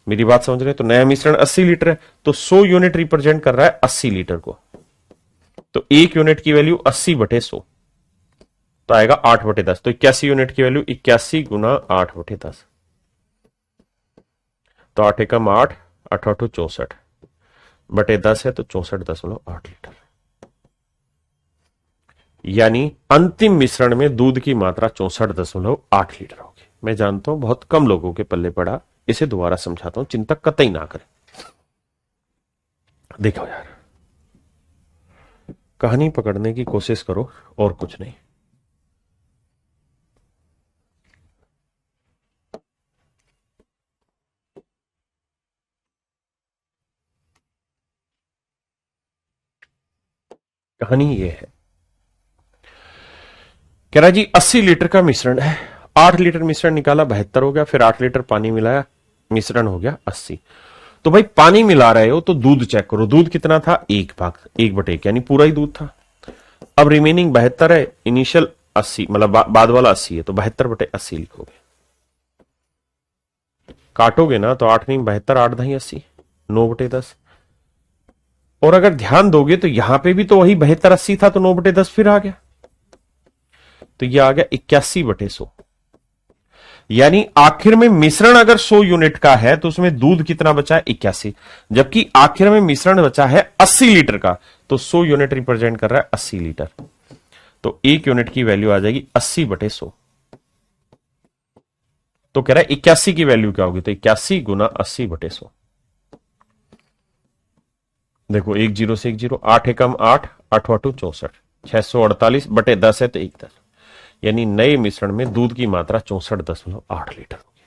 मेरी बात समझ रहे हैं? तो नया मिश्रण 80 लीटर है तो 100 यूनिट रिप्रेजेंट कर रहा है 80 लीटर को। तो 1 यूनिट की वैल्यू 80/100 तो आएगा 8/10। तो 81 यूनिट की वैल्यू 81 गुना 8/10, तो 8 एकम 8, 8 8 64 बटे 10 है तो 64.8 लीटर। यानी अंतिम मिश्रण में दूध की मात्रा 64.8 लीटर होगी। मैं जानता हूं बहुत कम लोगों के पल्ले पड़ा, इसे दोबारा समझाता हूं, चिंता कतई ना करें। देखो यार, कहानी पकड़ने की कोशिश करो और कुछ नहीं। कहानी ये है, कह रहा जी 80 लीटर का मिश्रण है, 8 लीटर मिश्रण निकाला 72 हो गया, फिर 8 लीटर पानी मिलाया, मिश्रण हो गया 80। तो भाई पानी मिला रहे हो तो दूध चेक करो, दूध कितना था, 1/1 यानी पूरा ही दूध था। अब रिमेनिंग 72 है, इनिशियल 80 मतलब बाद वाला 80 है, तो 72/80 लिखोगे। काटोगे ना तो 8 नहीं 72, 8 धाई 80, 9/10। और अगर ध्यान दोगे तो यहां पे भी तो वही 72 80 था तो 9/10 फिर आ गया, तो यह आ गया 81/100। यानी आखिर में मिश्रण अगर 100 यूनिट का है तो उसमें दूध कितना बचा है, 81, जबकि आखिर में मिश्रण बचा है 80 लीटर का, तो 100 यूनिट रिप्रेजेंट कर रहा है 80 लीटर। तो 1 यूनिट की वैल्यू आ जाएगी 80/100। तो कह रहा है 81 की वैल्यू क्या होगी, तो 81 गुना 80/100। देखो 1 0 से 1 0, 8 एकम 8, 8 8 64, 648/10 है तो 1 10, यानी नए मिश्रण में दूध की मात्रा 64.8 लीटर होगी।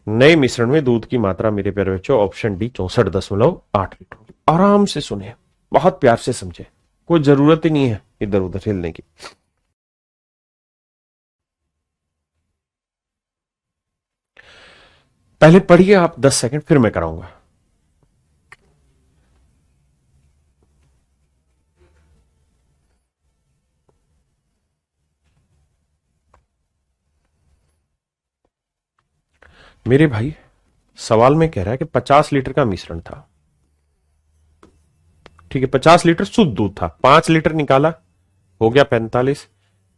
नए मिश्रण में दूध की मात्रा मेरे प्यारे बच्चों ऑप्शन डी 64.8 लीटर। आराम से सुने, बहुत प्यार से समझे, कोई जरूरत ही नहीं है इधर उधर हिलने की। पहले पढ़िए आप 10 सेकंड, फिर मैं कराऊंगा। मेरे भाई सवाल में कह रहा है कि 50 लीटर का मिश्रण था, ठीक है, 50 लीटर शुद्ध दूध था, 5 लीटर निकाला, हो गया 45,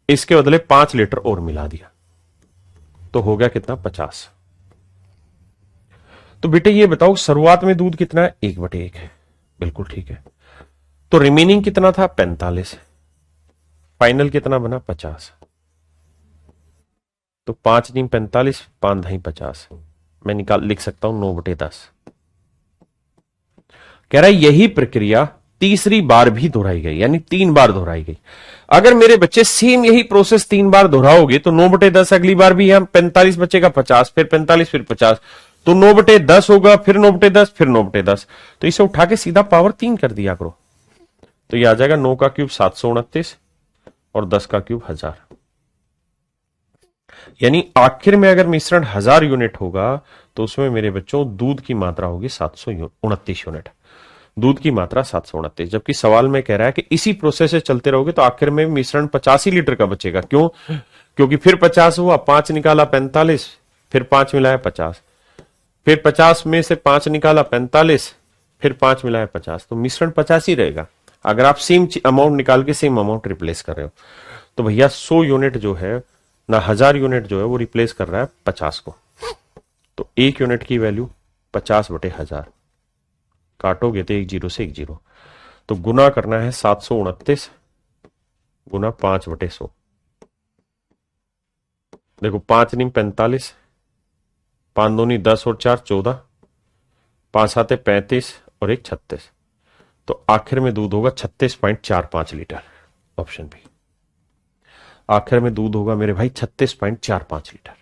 इसके बदले 5 लीटर और मिला दिया, तो हो गया कितना, 50। तो बेटे ये बताओ शुरुआत में दूध कितना है, 1/1 है, बिल्कुल ठीक है। तो रिमेनिंग कितना था, 45, फाइनल कितना बना, 50। तो 5 × 45, 5 × 50, मैं लिख सकता हूं 9/10। कह रहा है यही प्रक्रिया तीसरी बार भी दोहराई गई, यानी 3 बार दोहराई गई। अगर मेरे बच्चे सेम यही प्रोसेस 3 बार दोहराओगे तो 9/10 अगली बार भी हम 45 बचेगा, 50, फिर 45, फिर 50, तो 9/10 होगा, फिर 9/10, फिर 9/10। तो इसे उठा के सीधा पावर 3 कर दिया करो, तो ये आ जाएगा 9 का क्यूब 729 और 10 का क्यूब 1000। यानी आखिर में अगर मिश्रण 1000 यूनिट होगा तो उसमें मेरे बच्चों दूध की मात्रा होगी 729 यूनिट, दूध की मात्रा 729। जबकि सवाल में कह रहा है कि इसी प्रोसेस से चलते रहोगे तो आखिर में मिश्रण 85 लीटर का बचेगा। क्यों? क्योंकि फिर 50 हुआ, 5 निकाला 45, फिर 5 मिलाया 50, फिर 50 में से 5 निकाला 45, फिर 5 मिलाया 50, तो मिश्रण 50 ही रहेगा। अगर आप सेम अमाउंट निकाल के सेम अमाउंट रिप्लेस कर रहे हो तो भैया 100 यूनिट जो है ना, 1000 यूनिट जो है वो रिप्लेस कर रहा है 50 को। तो 1 यूनिट की वैल्यू 50/1000, काटोगे तो 1 0 से 1 0, तो गुना करना है 729 गुना 5/100। देखो 5 × 45, 5 दूनी 10 और 4 14, 5 7 35 और 1 36, तो आखिर में दूध होगा 36.45 लीटर, ऑप्शन बी। आखिर में दूध होगा मेरे भाई 36.45 लीटर।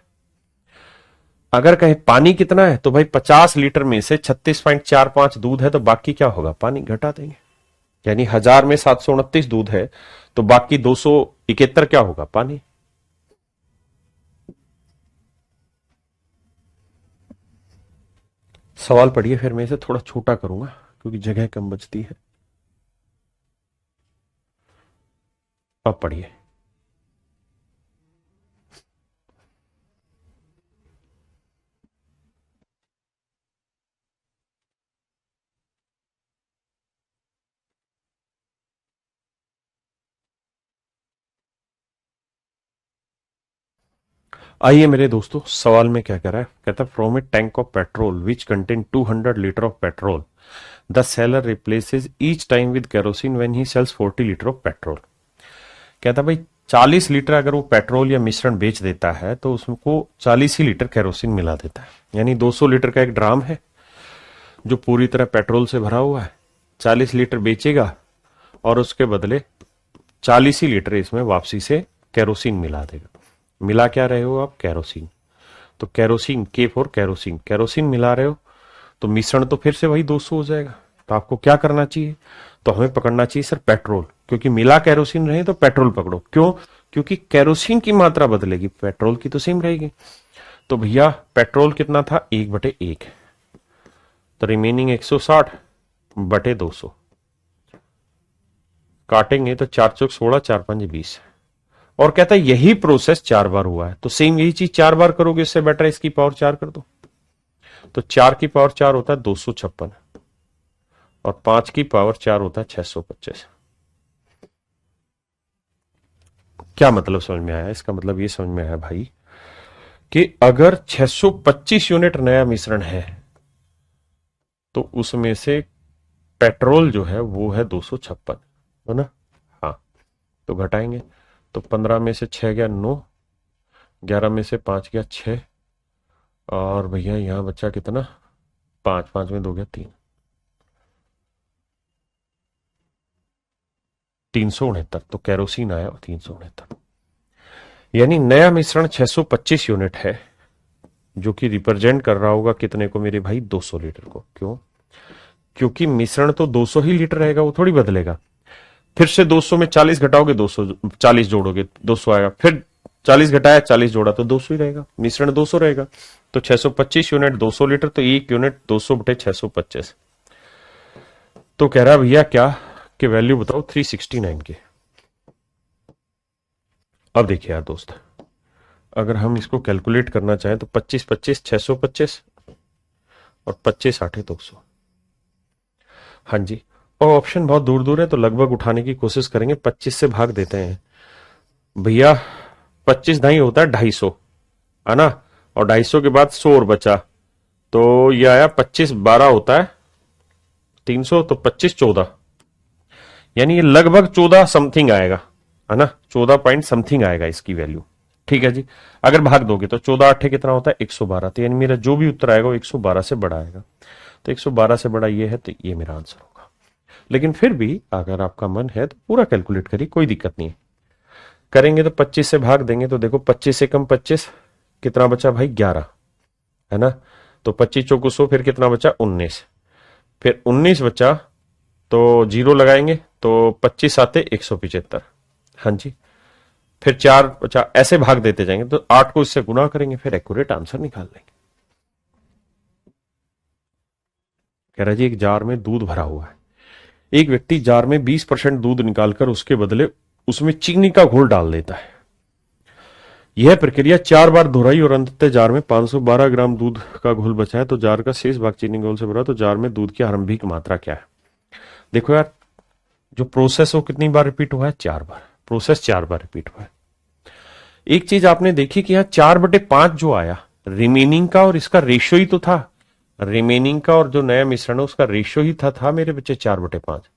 अगर कहें पानी कितना है तो भाई 50 लीटर में से 36.45 दूध है, तो बाकी क्या होगा, पानी घटा देंगे। यानी 1000 में 729 दूध है तो बाकी 271 क्या होगा, पानी। सवाल पढ़िए, फिर मैं इसे थोड़ा छोटा करूंगा क्योंकि जगह कम बचती है। अब पढ़िए। आइए मेरे दोस्तों, सवाल में क्या कह रहा है, कहता है from a tank of petrol which contain 200 litre of petrol the seller replaces each time with kerosene when he sells 40 litre of petrol. कहता भाई 40 लीटर अगर वो पेट्रोल या मिश्रण बेच देता है तो उसको 40 ही लीटर केरोसिन मिला देता है। यानी 200 लीटर का एक ड्राम है जो पूरी तरह पेट्रोल से भरा हुआ है, 40 लीटर बेचेगा और उसके बदले 40 ही लीटर इसमें वापसी से केरोसिन मिला देगा। मिला क्या रहे हो आप, केरोसिन। तो केरोसिन, के फॉर केरोसिन, केरोसिन मिला रहे हो तो मिश्रण तो फिर से वही 200 हो जाएगा। तो आपको क्या करना चाहिए, तो हमें पकड़ना चाहिए सर पेट्रोल, क्योंकि मिला केरोसिन रहे तो पेट्रोल पकड़ो। क्यों? क्योंकि केरोसिन की मात्रा बदलेगी, पेट्रोल की तो सेम रहेगी। तो भैया पेट्रोल कितना था, 1/1, तो रिमेनिंग 160/200, काटेंगे तो 4 चौक 16, 4 5 20। और कहता है यही प्रोसेस 4 बार हुआ है, तो सेम यही चीज 4 बार करोगे, इससे बेटर इसकी पावर 4 कर दो। तो 4 की पावर 4 होता है 256 और 5 की पावर 4 होता है 625। क्या मतलब समझ में आया? इसका मतलब ये समझ में आया भाई कि अगर 625 यूनिट नया मिश्रण है तो उसमें से पेट्रोल जो है वो है 256, है ना। हाँ, तो घटाएंगे तो 15 में से 6 गया 9, 11 में से 5 गया 6, और भैया यहां बचा कितना, 5, 5 में 2 गया 3, 369। तो केरोसिन आया 369। यानी नया मिश्रण 625 यूनिट है जो कि रिप्रेजेंट कर रहा होगा कितने को मेरे भाई, 200 लीटर को। क्यों? क्योंकि मिश्रण तो 200 ही लीटर रहेगा, वो थोड़ी बदलेगा। फिर से 200 में 40 घटाओगे 240 जोड़ोगे 200 आएगा, फिर 40 घटाया 40 जोड़ा तो 200 ही रहेगा, मिश्रण 200 रहेगा। तो 625 यूनिट 200 लीटर, तो 1 यूनिट 200 बटे 625। तो कह रहा भैया क्या कि वैल्यू बताओ 369 की। अब देखिए यार दोस्त, अगर हम इसको कैलकुलेट करना चाहें तो 25 25 625 और 25 8 200। हाँ जी, और ऑप्शन बहुत दूर दूर है तो लगभग उठाने की कोशिश करेंगे। 25 से भाग देते हैं भैया, 25 ढाई होता है 250, है ना, और 250 के बाद 100 और बचा, तो ये आया 25 12 होता है 300, तो 25 14, यानी ये लगभग 14 समथिंग आएगा, है ना, 14 पॉइंट समथिंग आएगा इसकी वैल्यू। ठीक है जी, अगर भाग दोगे तो 14 8 कितना होता है 112, तो यानी मेरा जो भी उत्तर आएगा वो 112 से बड़ा आएगा। तो 112 से बड़ा ये है, तो ये मेरा आंसर होगा। लेकिन फिर भी अगर आपका मन है तो पूरा कैलकुलेट करिए, कोई दिक्कत नहीं है। करेंगे तो 25 से भाग देंगे तो देखो 25 से कम 25 कितना बचा भाई 11, है ना, तो 25 चौको 100, फिर कितना बचा 19, फिर 19 बचा तो जीरो लगाएंगे तो 25 आते 175। हाँ जी, फिर 4 बचा, ऐसे भाग देते जाएंगे तो 8 को इससे गुना करेंगे, फिर एक्यूरेट आंसर निकाल लेंगे। कह रहा जी एक जार में दूध भरा हुआ है, एक व्यक्ति जार में 20% दूध निकालकर उसके बदले उसमें चीनी का घोल डाल देता है। यह प्रक्रिया 4 बार दोहराई और अंततः जार में 512 ग्राम दूध का घोल बचा है, तो जार का शेष भाग चीनी घोल से भरा, तो जार में दूध की आरंभिक मात्रा क्या है। देखो यार, जो प्रोसेस वो कितनी बार रिपीट हुआ है, 4 बार, प्रोसेस 4 बार रिपीट हुआ है। एक चीज आपने देखी कि यहां 4/5 जो आया रिमेनिंग का, और इसका रेशियो ही तो था, रिमेनिंग का और जो नया मिश्रण है उसका रेशियो ही था मेरे बच्चे 4/5।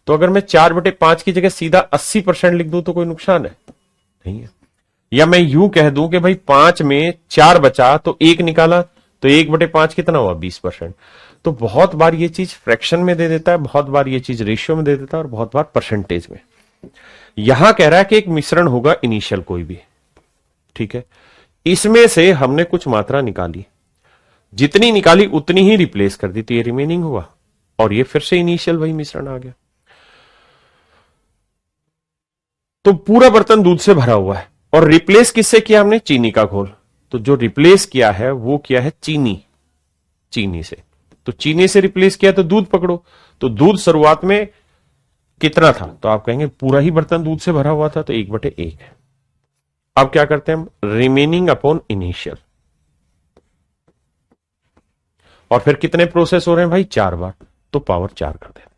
तो अगर मैं 4/5 की जगह सीधा 80% लिख दूं तो कोई नुकसान है नहीं है। या मैं यूं कह दूं कि भाई 5 में 4 बचा तो 1 निकाला, तो 1/5 कितना हुआ 20%। तो बहुत बार ये चीज फ्रैक्शन में दे देता है, बहुत बार ये चीज रेशियो में दे देता है, और बहुत बार परसेंटेज में। यहां कह रहा है कि एक मिश्रण होगा इनिशियल कोई भी, ठीक है, इसमें से हमने कुछ मात्रा निकाली, जितनी निकाली उतनी ही रिप्लेस कर दी, तो ये रिमेनिंग हुआ, और ये फिर से इनिशियल वही मिश्रण आ गया। तो पूरा बर्तन दूध से भरा हुआ है, और रिप्लेस किससे किया हमने, चीनी का घोल। तो जो रिप्लेस किया है वो किया है चीनी से, तो चीनी से रिप्लेस किया तो दूध पकड़ो, तो दूध शुरुआत में कितना था, तो आप कहेंगे पूरा ही बर्तन दूध से भरा हुआ था, तो 1/1 है। अब क्या करते हैं हम, रिमेनिंग अपॉन इनिशियल, और फिर कितने प्रोसेस हो रहे हैं भाई 4 बार, तो पावर 4 कर देते।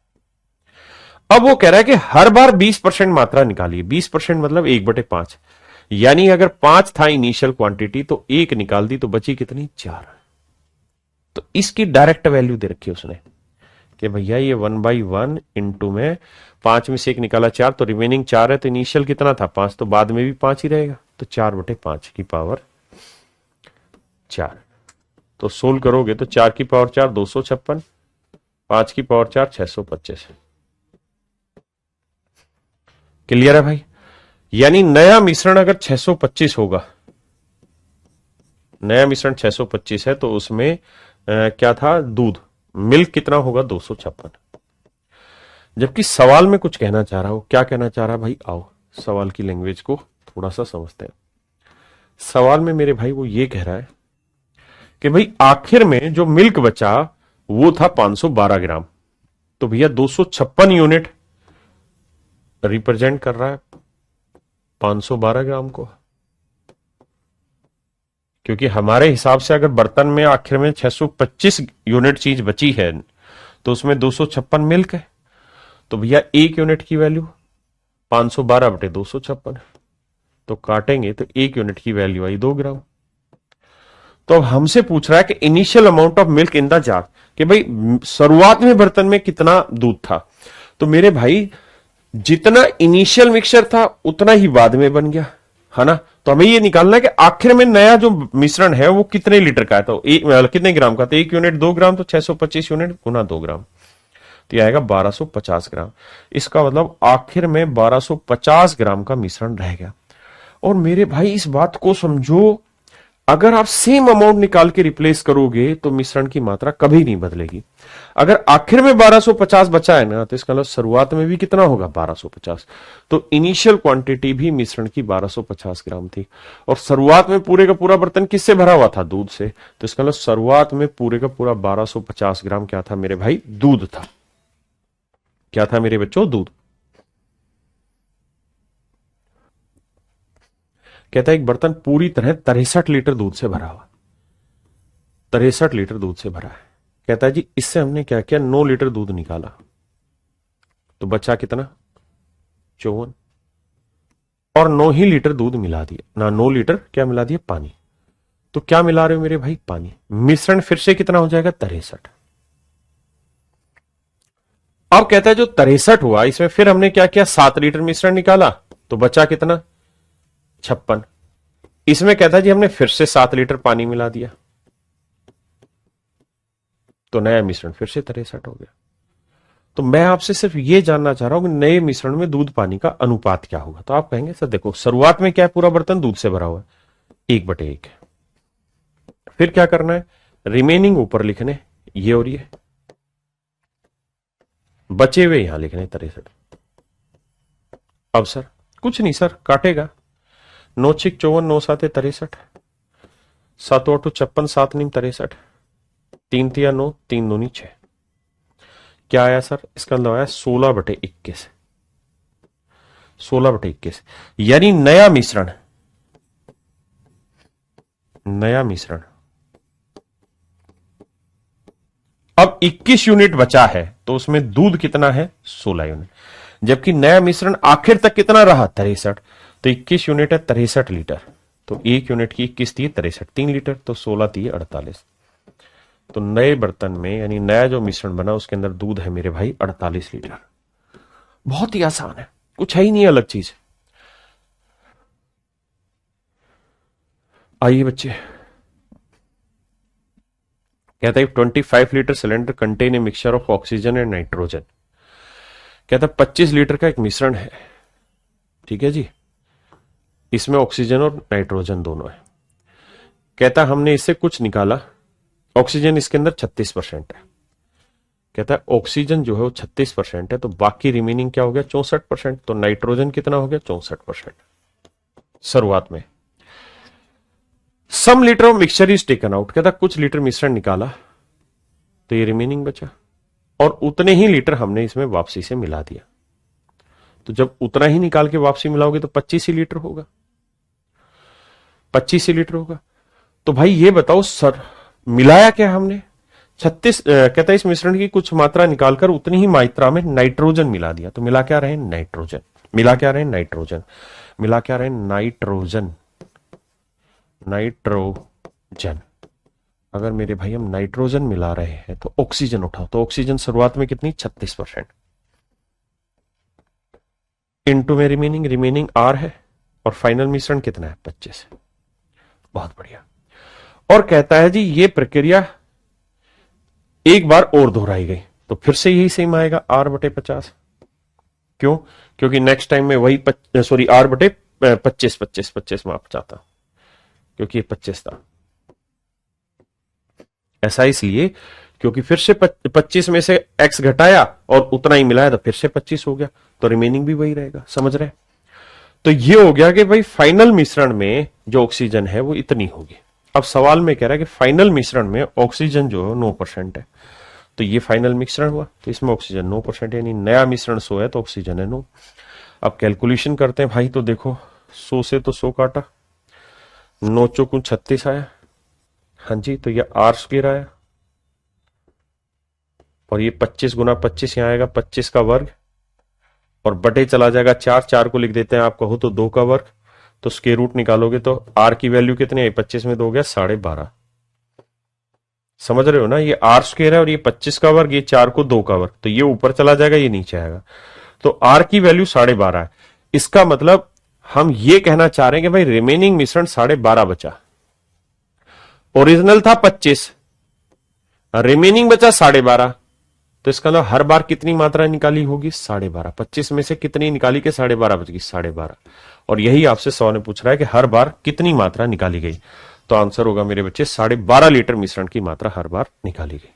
अब वो कह रहा है कि हर बार 20% मात्रा निकालिए, 20% मतलब 1/5, यानी अगर 5 था इनिशियल क्वांटिटी तो 1 निकाल दी तो बची कितनी 4। तो इसकी डायरेक्ट वैल्यू दे रखी है उसने कि भैया ये 1/1 इंटू में 5 में से 1 निकाला 4, तो रिमेनिंग 4 है, तो इनिशियल कितना था 5, तो बाद में भी 5 ही रहेगा, तो 4/5 की पावर 4। तो सोल्व करोगे तो 4 की पावर 4 256, 5 की पावर 4 625। क्लियर है भाई। यानी नया मिश्रण अगर 625 होगा, नया मिश्रण 625 है, तो उसमें क्या था, दूध, मिल्क कितना होगा 256। जबकि सवाल में कुछ कहना चाह रहा हूं, क्या कहना चाह रहा भाई, आओ सवाल की लैंग्वेज को थोड़ा सा समझते हैं। सवाल में मेरे भाई वो ये कह रहा है कि भाई आखिर में जो मिल्क बचा वो था 512 ग्राम, तो भैया 256 यूनिट रिप्रेजेंट कर रहा है 512 ग्राम को, क्योंकि हमारे हिसाब से अगर बर्तन में आखिर में 625 यूनिट चीज बची है तो उसमें 256 मिल्क है, तो भैया 1 यूनिट की वैल्यू 512/256, तो काटेंगे तो 1 यूनिट की वैल्यू आई 2 ग्राम। तो अब हमसे पूछ रहा है कि initial amount of milk in the jar, कि भाई शुरुआत में बर्तन में कितना दूध था, तो मेरे भाई जितना इनिशियल मिक्सचर था उतना ही बाद में बन गया, है ना। तो हमें ये निकालना है कि आखिर में नया जो मिश्रण है वो कितने लीटर का है, तो कितने ग्राम का, तो 1 यूनिट 2 ग्राम, तो 625 यूनिट गुना 2 ग्राम, तो यह आएगा 1250 ग्राम। इसका मतलब आखिर में 1250 ग्राम का मिश्रण रह गया। और मेरे भाई इस बात को समझो अगर आप सेम अमाउंट निकाल के रिप्लेस करोगे तो मिश्रण की मात्रा कभी नहीं बदलेगी। अगर आखिर में 1250 बचा है ना, तो इसका मतलब शुरुआत में भी कितना होगा 1250। तो इनिशियल क्वांटिटी भी मिश्रण की 1250 ग्राम थी, और शुरुआत में पूरे का पूरा बर्तन किससे भरा हुआ था, दूध से। तो इसका मतलब शुरुआत में पूरे का पूरा 1250 ग्राम क्या था मेरे भाई, दूध था। क्या था मेरे बच्चों, दूध। कहता है एक बर्तन पूरी तरह 63 लीटर दूध से भरा हुआ, 63 लीटर दूध से भरा है। कहता है जी इससे हमने क्या किया, 9 लीटर दूध निकाला, तो बचा कितना, 54, और 9 ही लीटर दूध मिला दिया ना, 9 लीटर क्या मिला दिया, पानी। तो क्या मिला रहे हो मेरे भाई, पानी। मिश्रण फिर से कितना हो जाएगा, 63। अब कहता है जो 63 हुआ, इसमें फिर हमने क्या किया, 7 लीटर मिश्रण निकाला, तो बचा कितना, 56। इसमें कहता है जी हमने फिर से 7 लीटर पानी मिला दिया, तो नया मिश्रण फिर से 63 हो गया। तो मैं आपसे सिर्फ ये जानना चाह रहा हूं कि नए मिश्रण में दूध पानी का अनुपात क्या होगा। तो आप कहेंगे सर देखो शुरुआत में क्या है, पूरा बर्तन दूध से भरा हुआ है, 1/1। फिर क्या करना है, रिमेनिंग ऊपर लिखने, ये और ये, बचे हुए यहां लिखने 63। अब सर कुछ नहीं सर, काटेगा, 9 6 54, 9 7 63, 7 8 56, 7 9 63, 3 3 9, 3 2 6। क्या आया सर, इसका मतलब आया 16/21, 16/21। यानी नया मिश्रण, नया मिश्रण अब 21 यूनिट बचा है, तो उसमें दूध कितना है, 16 यूनिट। जबकि नया मिश्रण आखिर तक कितना रहा, 63। तो 21 यूनिट है 63 लीटर, तो 1 यूनिट की 21 थी 63, 3 लीटर, तो 16 थी 48। तो नए बर्तन में यानी नया जो मिश्रण बना उसके अंदर दूध है मेरे भाई 48 लीटर। बहुत ही आसान है, कुछ है ही नहीं अलग चीज। आइए बच्चे, कहता है 25 litre cylinder contain a mixture of oxygen and nitrogen. कहता है 25 लीटर का एक मिश्रण है, ठीक है जी, इसमें ऑक्सीजन और नाइट्रोजन दोनों है। कहता है हमने इससे कुछ निकाला, ऑक्सीजन इसके अंदर 36% है। कहता है ऑक्सीजन जो है वो 36% है, तो बाकी रिमेनिंग क्या हो गया, 64%। तो नाइट्रोजन कितना हो गया, 64% शुरुआत में। Some litre of mixture is taken out. कहता कुछ लीटर मिश्रण निकाला, तो ये रिमेनिंग बचा, और उतने ही लीटर हमने इसमें वापसी से मिला दिया। तो जब उतना ही निकाल के वापसी मिलाओगे तो 25 ही लीटर होगा, 25 ही लीटर होगा। तो भाई ये बताओ सर मिलाया क्या हमने, 36। कहता है इस मिश्रण की कुछ मात्रा निकालकर उतनी ही मात्रा में नाइट्रोजन मिला दिया। तो मिला क्या रहे, नाइट्रोजन। मिला क्या रहे, नाइट्रोजन। मिला क्या रहे, नाइट्रोजन, नाइट्रोजन। अगर मेरे भाई हम नाइट्रोजन मिला रहे हैं तो ऑक्सीजन उठाओ, तो ऑक्सीजन शुरुआत में कितनी, 36%, इनटू में रिमेनिंग, रिमेनिंग आर है, और फाइनल मिश्रण कितना है, 25। बहुत बढ़िया। और कहता है जी ये प्रक्रिया एक बार और दोहराई गई, तो फिर से यही सेम आएगा, R/50। क्यों, क्योंकि नेक्स्ट टाइम में वही सॉरी R/25, 25 माफ चाहता, क्योंकि ये 25 था। ऐसा इसलिए क्योंकि फिर से 25 में से x घटाया और उतना ही मिलाया, तो फिर से 25 हो गया, तो रिमेनिंग भी वही रहेगा। समझ रहे, तो ये हो गया कि भाई फाइनल मिश्रण में जो ऑक्सीजन है वो इतनी होगी। अब सवाल में कह रहा है कि फाइनल मिश्रण में ऑक्सीजन जो है 9% है, तो ये फाइनल मिश्रण हुआ, तो इसमें ऑक्सीजन 9%, यानी नया मिश्रण 100 है तो ऑक्सीजन है 9। अब कैलकुलेशन करते हैं भाई, तो देखो 100 से तो 100 काटा, 9 चौकू 36 आया, हाँ जी, तो ये R² आया, और ये 25 गुना 25 यहां आएगा 25 का वर्ग, और बटे चला जाएगा 4, 4 को लिख देते हैं, आप कहो तो 2 का वर्ग। तो स्क्वायर रूट निकालोगे तो R की वैल्यू कितनी आई, 25 में 2 गया 12.5। समझ रहे हो ना, ये R² है और ये 25 का वर्ग, ये 4 को 2 का वर्ग, तो ये ऊपर चला जाएगा, ये नीचे आएगा, तो R की वैल्यू 12.5 है। इसका मतलब हम ये कहना चाह रहे हैं कि भाई रिमेनिंग मिश्रण 12.5 बचा, ओरिजिनल था 25, रिमेनिंग बचा 12.5, तो इसका मतलब हर बार कितनी मात्रा निकाली होगी, 12.5। 25 में से कितनी निकाली के 12.5 बच गई, 12.5। और यही आपसे 100 ने पूछ रहा है कि हर बार कितनी मात्रा निकाली गई। तो आंसर होगा मेरे बच्चे 12.5 लीटर मिश्रण की मात्रा हर बार निकाली गई।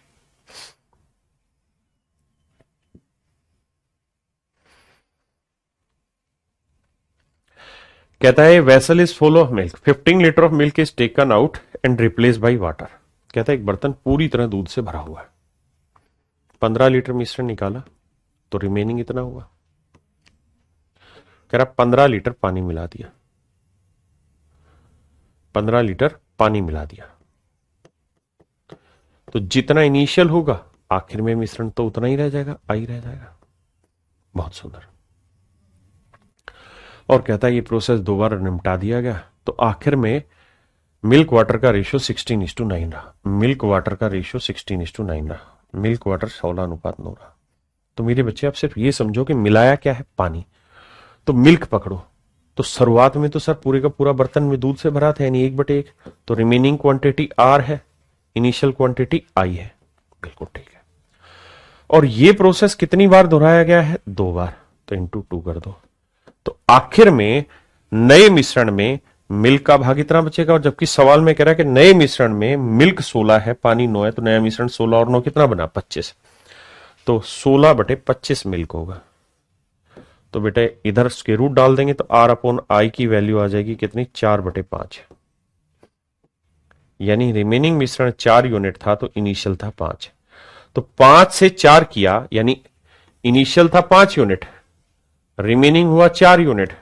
कहता है vessel is full of milk, 15 litre of milk is taken out and replace by water. कहता है एक बर्तन पूरी तरह दूध से भरा हुआ है, 15 लीटर मिश्रण निकाला तो रिमेनिंग इतना हुआ। कह रहा 15 लीटर पानी मिला दिया, 15 लीटर पानी मिला दिया, तो जितना इनिशियल होगा आखिर में मिश्रण तो उतना ही रह जाएगा, आई रह जाएगा। बहुत सुंदर। और कहता है ये प्रोसेस 2 बार निपटा दिया गया तो आखिर में मिल्क वाटर का रेशियो 16:9 रहा। मिल्क वाटर का रेशियो 16:9 रहा, मिल्क वाटर 16:9 रहा। तो मेरे बच्चे आप सिर्फ ये समझो कि मिलाया क्या है, पानी। तो मिल्क पकड़ो, तो शुरुआत में तो सर पूरे का पूरा बर्तन में दूध से भरा था, यानी 1/1, तो रिमेनिंग क्वांटिटी R है, इनिशियल क्वांटिटी I है। बिल्कुल ठीक है। और ये प्रोसेस कितनी बार दोहराया गया है? 2 बार, तो इंटू 2 कर दो। तो आखिर में नए मिश्रण में मिल्क का भाग इतना बचेगा, और जबकि सवाल में कह रहा है कि नए मिश्रण में मिल्क 16 है, पानी 9 है, तो नया मिश्रण 16 और 9 कितना बना? 25। तो 16/25 मिल्क होगा। तो बेटे इधर स्क्वायर रूट डाल देंगे तो R/I की वैल्यू आ जाएगी कितनी? 4/5। यानी रिमेनिंग मिश्रण 4 यूनिट था तो इनिशियल था 5। तो 5 से 4 किया, यानी इनिशियल था 5 यूनिट, रिमेनिंग हुआ 4 यूनिट।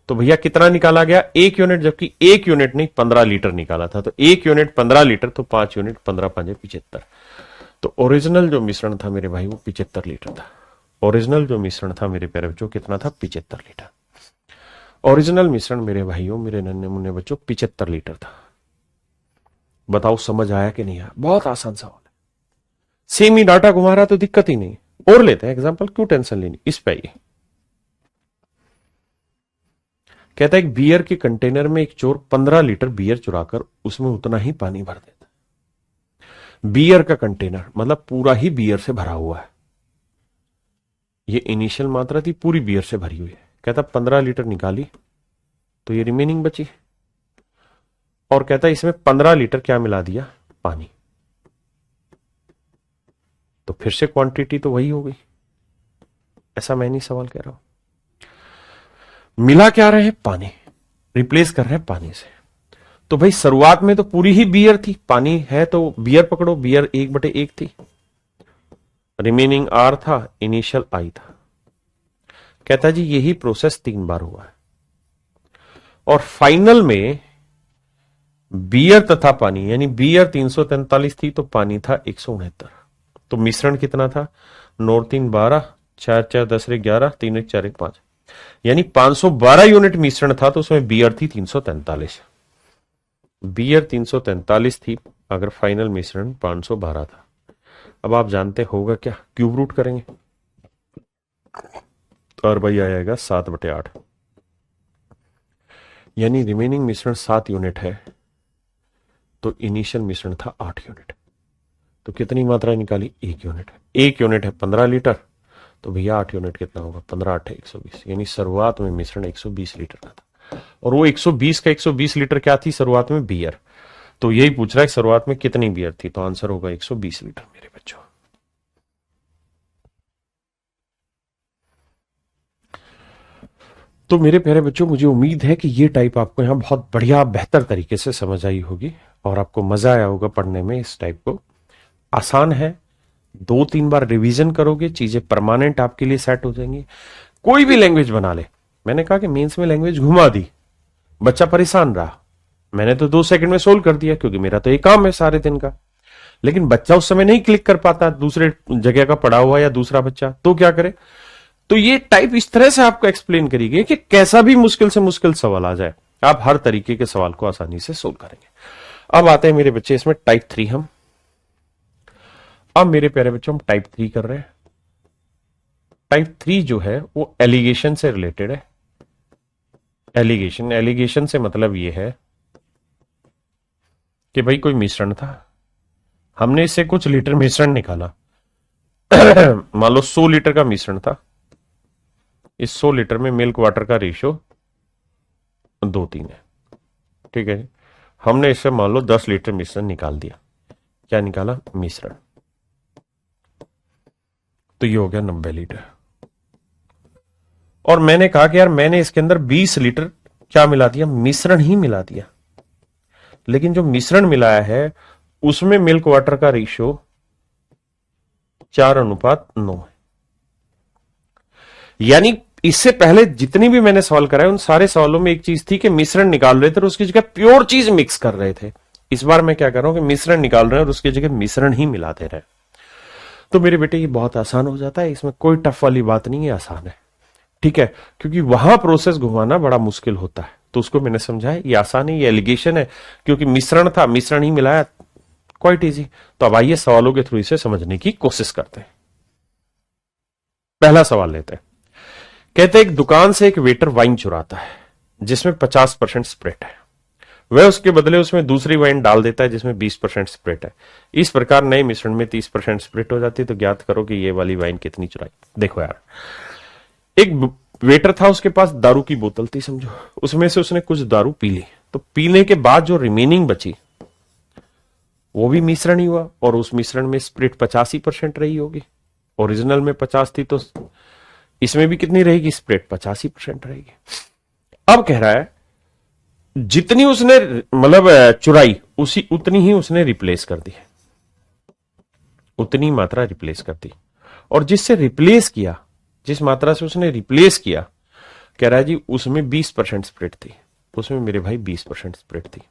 तो भैया कितना निकाला गया? 1 यूनिट, जबकि 1 यूनिट नहीं 15 लीटर निकाला था। तो 1 यूनिट 15 लीटर, तो 5 यूनिट 15 5 75। तो ओरिजिनल जो मिश्रण था मेरे भाई वो 75 लीटर था। ओरिजिनल जो मिश्रण था मेरे प्यारे बच्चों कितना था? 75 लीटर। ओरिजिनल मिश्रण मेरे भाइयों, मेरे नन्हे मुन्ने बच्चों 75 लीटर था। बताओ समझ आया कि नहीं आया? बहुत आसान सवाल है, सेम ही डाटा घुमा रहा तो दिक्कत ही नहीं। और लेते हैं एग्जांपल, क्यों टेंशन लेनी। इस पे आइए। कहता है एक बियर के कंटेनर में एक चोर 15 लीटर बियर चुराकर उसमें उतना ही पानी भर देता। बियर का कंटेनर मतलब पूरा ही बियर से भरा हुआ है। ये इनिशियल मात्रा थी, पूरी बियर से भरी हुई है। कहता 15 लीटर निकाली तो ये रिमेनिंग बची, और कहता है इसमें 15 लीटर क्या मिला दिया? पानी। तो फिर से क्वांटिटी तो वही हो गई, ऐसा मैं नहीं सवाल कह रहा हूं। मिला क्या रहे हैं? पानी, रिप्लेस कर रहे हैं पानी से। तो भाई शुरुआत में तो पूरी ही बियर थी, पानी है तो बियर पकड़ो, बियर 1/1 थी, रिमेनिंग R था, इनिशियल I था। कहता जी यही प्रोसेस 3 बार हुआ है, और फाइनल में बियर तथा पानी, यानी बियर 343 थी तो पानी था 169। तो मिश्रण कितना था? 9 3 12, 4 4 10 11, 3 1 4 1 5, यानी 512 यूनिट मिश्रण था, तो उसमें बियर थी 343। बियर 343 थी, अगर फाइनल मिश्रण 512 था। अब आप जानते होगा क्या? क्यूब रूट करेंगे तो और भाई आएगा 7/8, यानी रिमेनिंग मिश्रण 7 यूनिट है तो इनिशियल मिश्रण था 8 यूनिट। तो कितनी मात्रा निकाली? 1 यूनिट। 1 यूनिट है 15 लीटर, तो भैया 8 यूनिट कितना होगा? 15 8 120, यानी शुरुआत में मिश्रण 120 लीटर का था, और वो 120 का 120 लीटर क्या थी शुरुआत में? बियर। तो यही पूछ रहा है शुरुआत में कितनी बियर थी, तो आंसर होगा 120 लीटर मेरे बच्चों। तो मेरे प्यारे बच्चों मुझे उम्मीद है कि ये टाइप आपको यहां बहुत बढ़िया बेहतर तरीके से समझ आई होगी, और आपको मजा आया होगा पढ़ने में। इस टाइप को आसान है, 2-3 बार रिवीजन करोगे चीजें परमानेंट आपके लिए सेट हो जाएंगी। कोई भी लैंग्वेज बना ले, मैंने कहा कि मेंस में लैंग्वेज घुमा दी, बच्चा परेशान रहा, मैंने तो 2 सेकंड में सोल्व कर दिया, क्योंकि मेरा तो एक काम है सारे दिन का। लेकिन बच्चा उस समय नहीं क्लिक कर पाता, दूसरे जगह का पढ़ा हुआ या दूसरा बच्चा, तो क्या करे? तो ये टाइप इस तरह से आपको एक्सप्लेन करेगी कि कैसा भी मुश्किल से मुश्किल सवाल आ जाए, आप हर तरीके के सवाल को आसानी से सोल्व करेंगे। अब आते हैं मेरे बच्चे इसमें टाइप 3 हम। अब मेरे प्यारे बच्चों हम टाइप 3 कर रहे हैं। टाइप 3 जो है वो एलिगेशन से रिलेटेड है। एलिगेशन से मतलब ये है कि भाई कोई मिश्रण था, हमने इससे कुछ लीटर मिश्रण निकाला। मान लो 100 लीटर का मिश्रण था, इस 100 लीटर में मिल्क वाटर का रेशियो 2-3 है, ठीक है। हमने इससे मान लो 10 लीटर मिश्रण निकाल दिया। क्या निकाला? मिश्रण। तो ये हो गया 90 लीटर। और मैंने कहा कि यार मैंने इसके अंदर 20 लीटर क्या मिला दिया? मिश्रण ही मिला दिया। लेकिन जो मिश्रण मिलाया है उसमें मिल्क वाटर का रेशियो 4:9 है। यानी इससे पहले जितनी भी मैंने सवाल कराए उन सारे सवालों में एक चीज थी कि मिश्रण निकाल रहे थे और उसकी जगह प्योर चीज मिक्स कर रहे थे। इस बार मैं क्या कर रहा हूं कि मिश्रण निकाल रहे हैं और उसकी जगह मिश्रण ही मिला दे रहे हैं। तो मेरे बेटे ये बहुत आसान हो जाता है, इसमें कोई टफ वाली बात नहीं है, आसान है। ठीक है, क्योंकि वहां प्रोसेस घुमाना बड़ा मुश्किल होता है, तो उसको मैंने समझाया ये आसान है, ये एलिगेशन है, क्योंकि मिश्रण था, मिश्रण ही मिलाया, क्वाइट इजी। तो अब आइए सवालों के थ्रू इसे समझने की कोशिश करते हैं। पहला सवाल लेते हैं। कहते एक दुकान से एक वेटर वाइन चुराता है जिसमें 50% स्प्रिट है। वह उसके बदले उसमें दूसरी वाइन डाल देता है जिसमें 20% स्प्रिट है। इस प्रकार नए मिश्रण में 30% स्प्रिट हो जाती है। तो ज्ञात करो कि ये वाली वाइन कितनी चुराई। देखो यार, एक वेटर था, उसके पास दारू की बोतल थी समझो, उसमें से उसने कुछ दारू पी ली। तो पीने के बाद जो रिमेनिंग बची वो भी मिश्रण ही हुआ, और उस मिश्रण में स्प्रिट 85% रही होगी। ओरिजिनल में 50 थी तो इसमें भी कितनी रहेगी? स्प्रिट 85% रहेगी। अब कह रहा है जितनी उसने मतलब चुराई उसी उतनी ही उसने रिप्लेस कर दी, उतनी मात्रा रिप्लेस कर दी। और जिससे रिप्लेस किया, जिस मात्रा से उसने रिप्लेस किया, कह रहा है जी उसमें 20% स्प्रिट थी, उसमें मेरे भाई 20% स्प्रिट थी,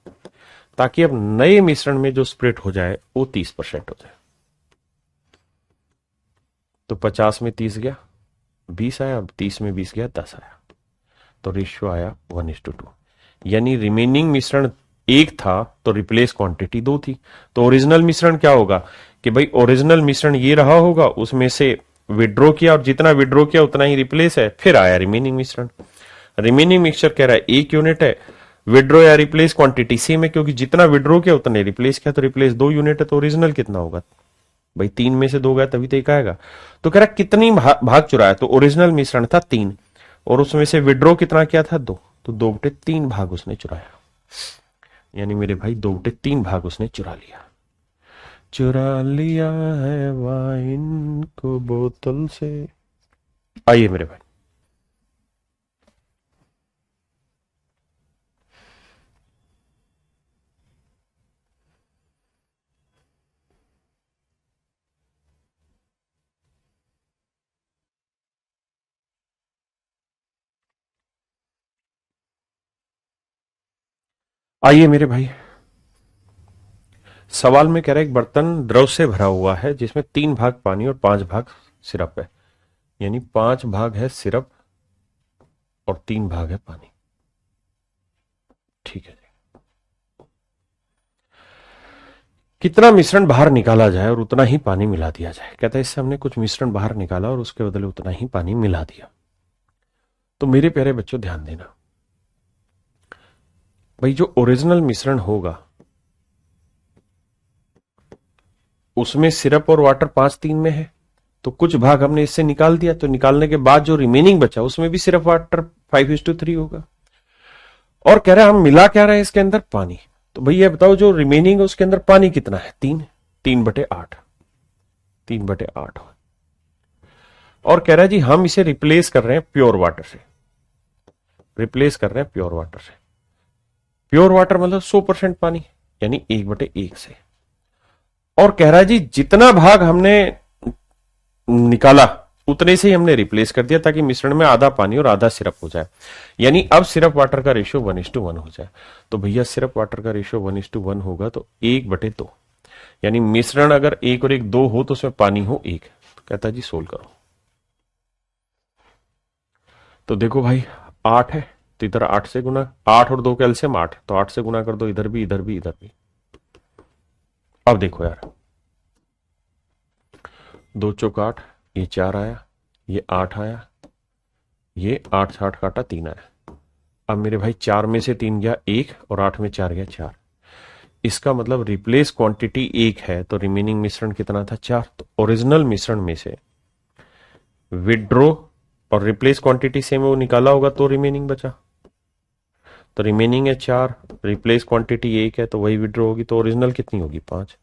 ताकि अब नए मिश्रण में जो स्प्रिट हो जाए वो 30% हो जाए। तो 50 में 30 गया 20 आया, अब 30 में 20 गया 10 आया, तो रेशियो आया 1:2। यानी रिमेनिंग मिश्रण 1 था तो रिप्लेस क्वांटिटी 2 थी। तो ओरिजिनल मिश्रण क्या होगा कि भाई ओरिजिनल मिश्रण ये रहा होगा, उसमें से विड्रॉ किया और जितना विड्रॉ किया उतना ही रिप्लेस है, फिर आया रिमेनिंग मिश्रण। रिमेनिंग मिक्सचर कह रहा है 1 यूनिट है, विड्रॉ या रिप्लेस क्वांटिटी सेम है, क्योंकि जितना विड्रॉ किया उतने रिप्लेस किया, तो रिप्लेस 2 यूनिट है, तो ओरिजिनल कितना होगा भाई? 3 में से 2 गया तभी तो 1 आएगा। तो कह रहा कितनी भाग चुराया? तो ओरिजिनल मिश्रण था 3 और उसमें से विड्रॉ कितना किया था? 2, तो 2/3 भाग उसने चुराया। यानी मेरे भाई 2/3 भाग उसने चुरा लिया। चुरा लिया है वाइन को बोतल से। आइए मेरे भाई, आइए मेरे भाई, सवाल में कह रहा है एक बर्तन द्रव से भरा हुआ है जिसमें 3 भाग पानी और 5 भाग सिरप है। यानी 5 भाग है सिरप और 3 भाग है पानी। ठीक है जी। कितना मिश्रण बाहर निकाला जाए और उतना ही पानी मिला दिया जाए? कहता है इससे हमने कुछ मिश्रण बाहर निकाला और उसके बदले उतना ही पानी मिला दिया। तो मेरे प्यारे बच्चों ध्यान देना भाई, जो ओरिजिनल मिश्रण होगा उसमें सिरप और वाटर 5:3 में है, तो कुछ भाग हमने इससे निकाल दिया, तो निकालने के बाद जो रिमेनिंग बचा उसमें भी सिरप वाटर 5:3 होगा। और कह रहा है हम मिला क्या रहे हैं इसके अंदर? पानी। तो भैया बताओ जो रिमेनिंग है उसके अंदर पानी कितना है? 3/8। 3/8। और कह रहा है जी हम इसे रिप्लेस कर रहे हैं प्योर वाटर से, रिप्लेस कर रहे हैं प्योर वाटर से। प्योर वाटर मतलब 100% पानी, यानी 1/1 से। और कह रहा है जी जितना भाग हमने निकाला उतने से ही हमने रिप्लेस कर दिया, ताकि मिश्रण में आधा पानी और आधा सिरप हो जाए। यानी अब सिरप वाटर का रेशियो 1:1 हो जाए। तो भैया सिरप वाटर का रेशियो 1:1 होगा तो 1/2। यानी मिश्रण अगर 1 और 1 2 हो तो उसमें पानी हो 1। तो कहता जी सोल्व करो। तो देखो भाई 8 है तो इधर 8 से गुना, 8 और 2 कैल्शियम 8, तो 8 से गुना कर दो, इधर भी इधर भी इधर भी। अब देखो यार 2 चौक 8, ये 4 आया, ये 8 आया, ये 8 से 8 काटा 3 आया। अब मेरे भाई 4 में से 3 गया 1 और 8 में 4 गया 4। इसका मतलब रिप्लेस क्वांटिटी 1 है तो रिमेनिंग मिश्रण कितना था? 4। तो ओरिजिनल मिश्रण में से विड्रॉ और रिप्लेस क्वांटिटी सेम वो निकाला होगा तो रिमेनिंग बचा। तो रिमेनिंग है 4, रिप्लेस क्वांटिटी 1 है, तो वही विड्रॉ होगी, तो ओरिजिनल कितनी होगी 5।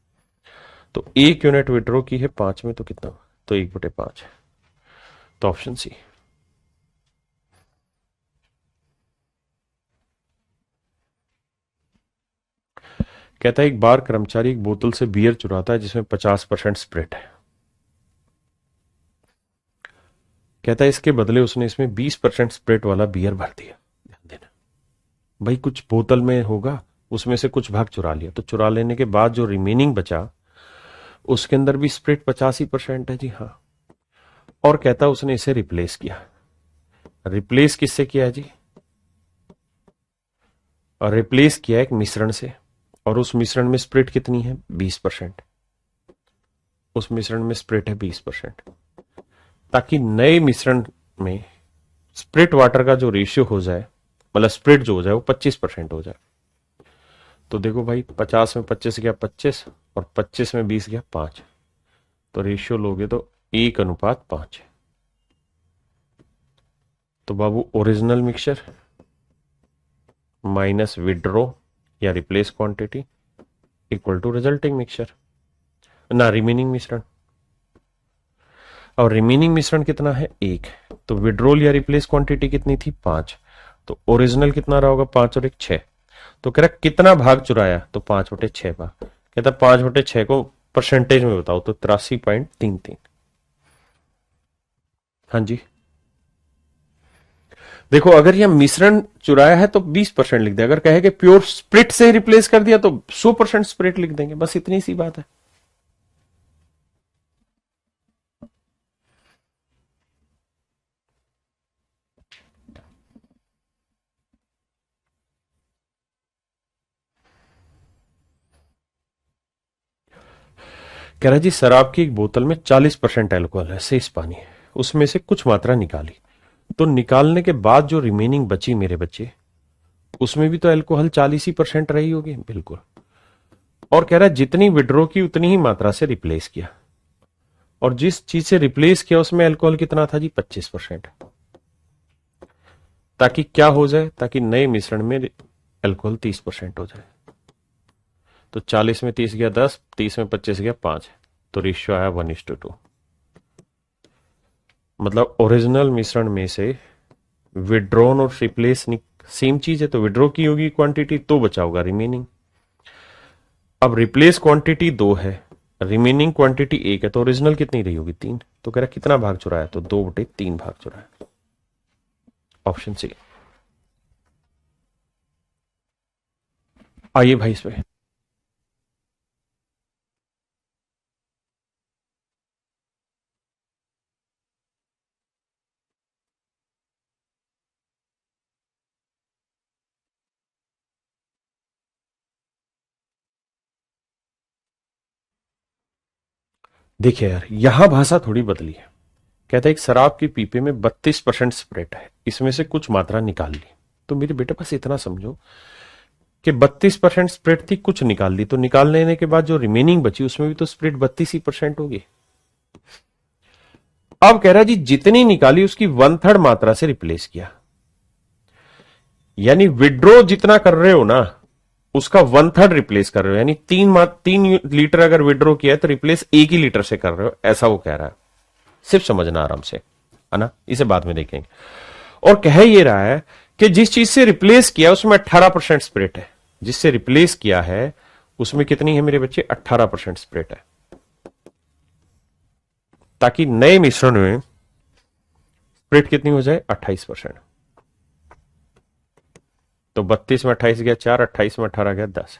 तो 1 यूनिट विड्रॉ की है 5 में, तो कितना, तो 1/5, तो ऑप्शन सी। कहता है एक बार कर्मचारी एक बोतल से बियर चुराता है जिसमें 50% स्प्रिट है। कहता है इसके बदले उसने इसमें 20% स्प्रिट वाला बियर भर दिया। ध्यान देना भाई, कुछ बोतल में होगा, उसमें से कुछ भाग चुरा लिया, तो चुरा लेने के बाद जो रिमेनिंग बचा उसके अंदर भी स्प्रिट 85% है जी हाँ। और कहता उसने इसे रिप्लेस किया। रिप्लेस किससे किया है जी? और रिप्लेस किया एक मिश्रण से, और उस मिश्रण में स्प्रिट कितनी है 20%। उस मिश्रण में स्प्रिट है 20%, ताकि नए मिश्रण में स्प्रिट वाटर का जो रेशियो हो जाए, मतलब स्प्रिट जो हो जाए वो 25% हो जाए। तो देखो भाई 50 में 25 गया 25, और 25 में 20 गया 5, तो रेशियो लोगे तो 1:5। तो बाबू ओरिजिनल मिक्सचर माइनस विड्रॉ या replace quantity equal to resulting mixture ना रिमेनिंग मिश्रण। और रिमेनिंग मिश्रण कितना है 1, तो विड्रोल या रिप्लेस क्वांटिटी कितनी थी 5, तो ओरिजिनल कितना रहा होगा 5 और 1 6। तो कह रहा कितना भाग चुराया, तो 5/6 भाग। कहता 5/6 को परसेंटेज में बताओ, तो 83.33। हाँ जी, देखो अगर यह मिश्रण चुराया है तो 20% लिख दे, अगर कहे कि प्योर स्प्रिट से रिप्लेस कर दिया तो 100% स्प्रिट लिख देंगे, बस इतनी सी बात है। कह रहा जी शराब की एक बोतल में 40% एल्कोहल है, शेष पानी है, उसमें से कुछ मात्रा निकाली, तो निकालने के बाद जो रिमेनिंग बची मेरे बच्चे, उसमें भी तो एल्कोहल 40% रही होगी। बिल्कुल। और कह रहा है जितनी विड्रॉ की उतनी ही मात्रा से रिप्लेस किया, और जिस चीज से रिप्लेस किया उसमें अल्कोहल कितना था जी 25%। ताकि क्या हो जाए, ताकि नए मिश्रण में अल्कोहल 30% हो जाए। तो 40 में 30 गया 10, 30 में 25 गया 5, तो रेशियो आया 1:2। मतलब ओरिजिनल मिश्रण में से विड्रॉन और रिप्लेस सेम चीज है, तो विड्रॉ की होगी क्वांटिटी, तो बचा होगा रिमेनिंग। अब रिप्लेस क्वांटिटी 2 है, रिमेनिंग क्वांटिटी 1 है, तो ओरिजिनल कितनी रही होगी 3। तो कह रहा कितना भाग चुराया, तो 2/3 भाग चुराया। Option C. आइए भाई इस पे। देखिए यार, यहां भाषा थोड़ी बदली है। कहता है एक शराब की पीपे में 32% स्प्रिट है, इसमें से कुछ मात्रा निकाल ली। तो मेरे बेटे बस इतना समझो कि 32% स्प्रिट थी, कुछ निकाल ली, तो निकाल लेने के बाद जो रिमेनिंग बची उसमें भी तो स्प्रिट 32% होगी। अब कह रहा है जी जितनी निकाली उसकी 1/3 मात्रा से रिप्लेस किया, यानी विड्रॉ जितना कर रहे हो ना उसका 1/3 रिप्लेस कर रहे हो, यानी 3 लीटर अगर विड्रॉ किया है तो रिप्लेस 1 ही लीटर से कर रहे हो, ऐसा वो कह रहा है। सिर्फ समझना आराम से, है ना, इसे बाद में देखेंगे। और कह ये रहा है कि जिस चीज से रिप्लेस किया उसमें 18% स्प्रिट है, जिससे रिप्लेस किया है उसमें कितनी है मेरे बच्चे 18% स्प्रिट है, ताकि नए मिश्रण में स्प्रिट कितनी हो जाए 28%। तो 32 में 28 गया 4, 28 में 18 गया 10,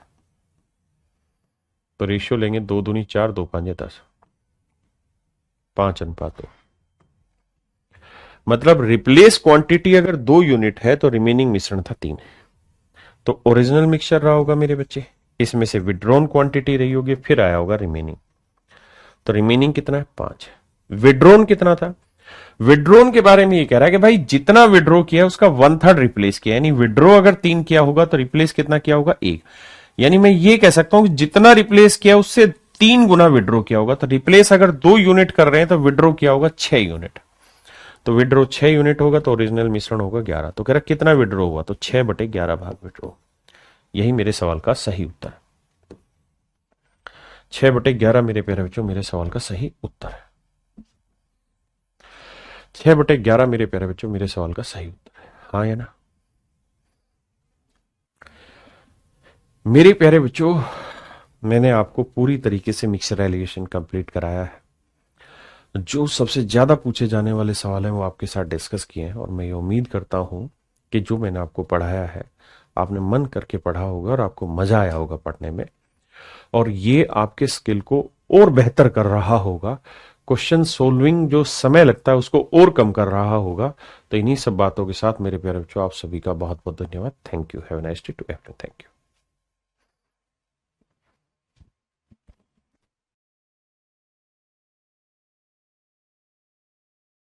तो रेशियो लेंगे 2 दूनी 4, 2 5 10, 5:2। मतलब रिप्लेस क्वांटिटी अगर 2 यूनिट है तो रिमेनिंग मिश्रण था 3, तो ओरिजिनल मिक्सचर रहा होगा मेरे बच्चे, इसमें से विड्रॉन क्वांटिटी रही होगी, फिर आया होगा रिमेनिंग। तो रिमेनिंग कितना है 5। विड्रॉन कितना था, विड्रॉन के बारे में ये कह रहा है कि भाई जितना विड्रॉ किया उसका 1/3 रिप्लेस किया, यानी विड्रॉ अगर 3 किया होगा तो रिप्लेस कितना किया होगा 1। यानी मैं ये कह सकता हूं कि जितना रिप्लेस किया उससे 3 गुना विड्रॉ किया होगा। तो रिप्लेस अगर 2 यूनिट कर रहे हैं तो विड्रॉ किया होगा 6 यूनिट। तो विड्रो 6 यूनिट होगा तो ओरिजिनल मिश्रण होगा 11। तो कह रहा कितना विड्रो हुआ, तो 6/11 भाग विड्रो। यही मेरे सवाल का सही उत्तर है। 6/11 मेरे प्यारे बच्चों मेरे सवाल का सही उत्तर है। 6/11 मेरे प्यारे बच्चों मेरे सवाल का सही उत्तर है। हाँ या ना? मेरे प्यारे बच्चों, मैंने आपको पूरी तरीके से मिक्सर एलिगेशन कंप्लीट कराया है। जो सबसे ज्यादा पूछे जाने वाले सवाल हैं वो आपके साथ डिस्कस किए हैं, और मैं ये उम्मीद करता हूं कि जो मैंने आपको पढ़ाया है आपने मन करके पढ़ा होगा और आपको मजा आया होगा पढ़ने में, और ये आपके स्किल को और बेहतर कर रहा होगा। क्वेश्चन सोल्विंग जो समय लगता है उसको और कम कर रहा होगा। तो इन्हीं सब बातों के साथ मेरे प्यारे बच्चों आप सभी का बहुत बहुत धन्यवाद। Thank you. Have a nice day to everyone. Thank you.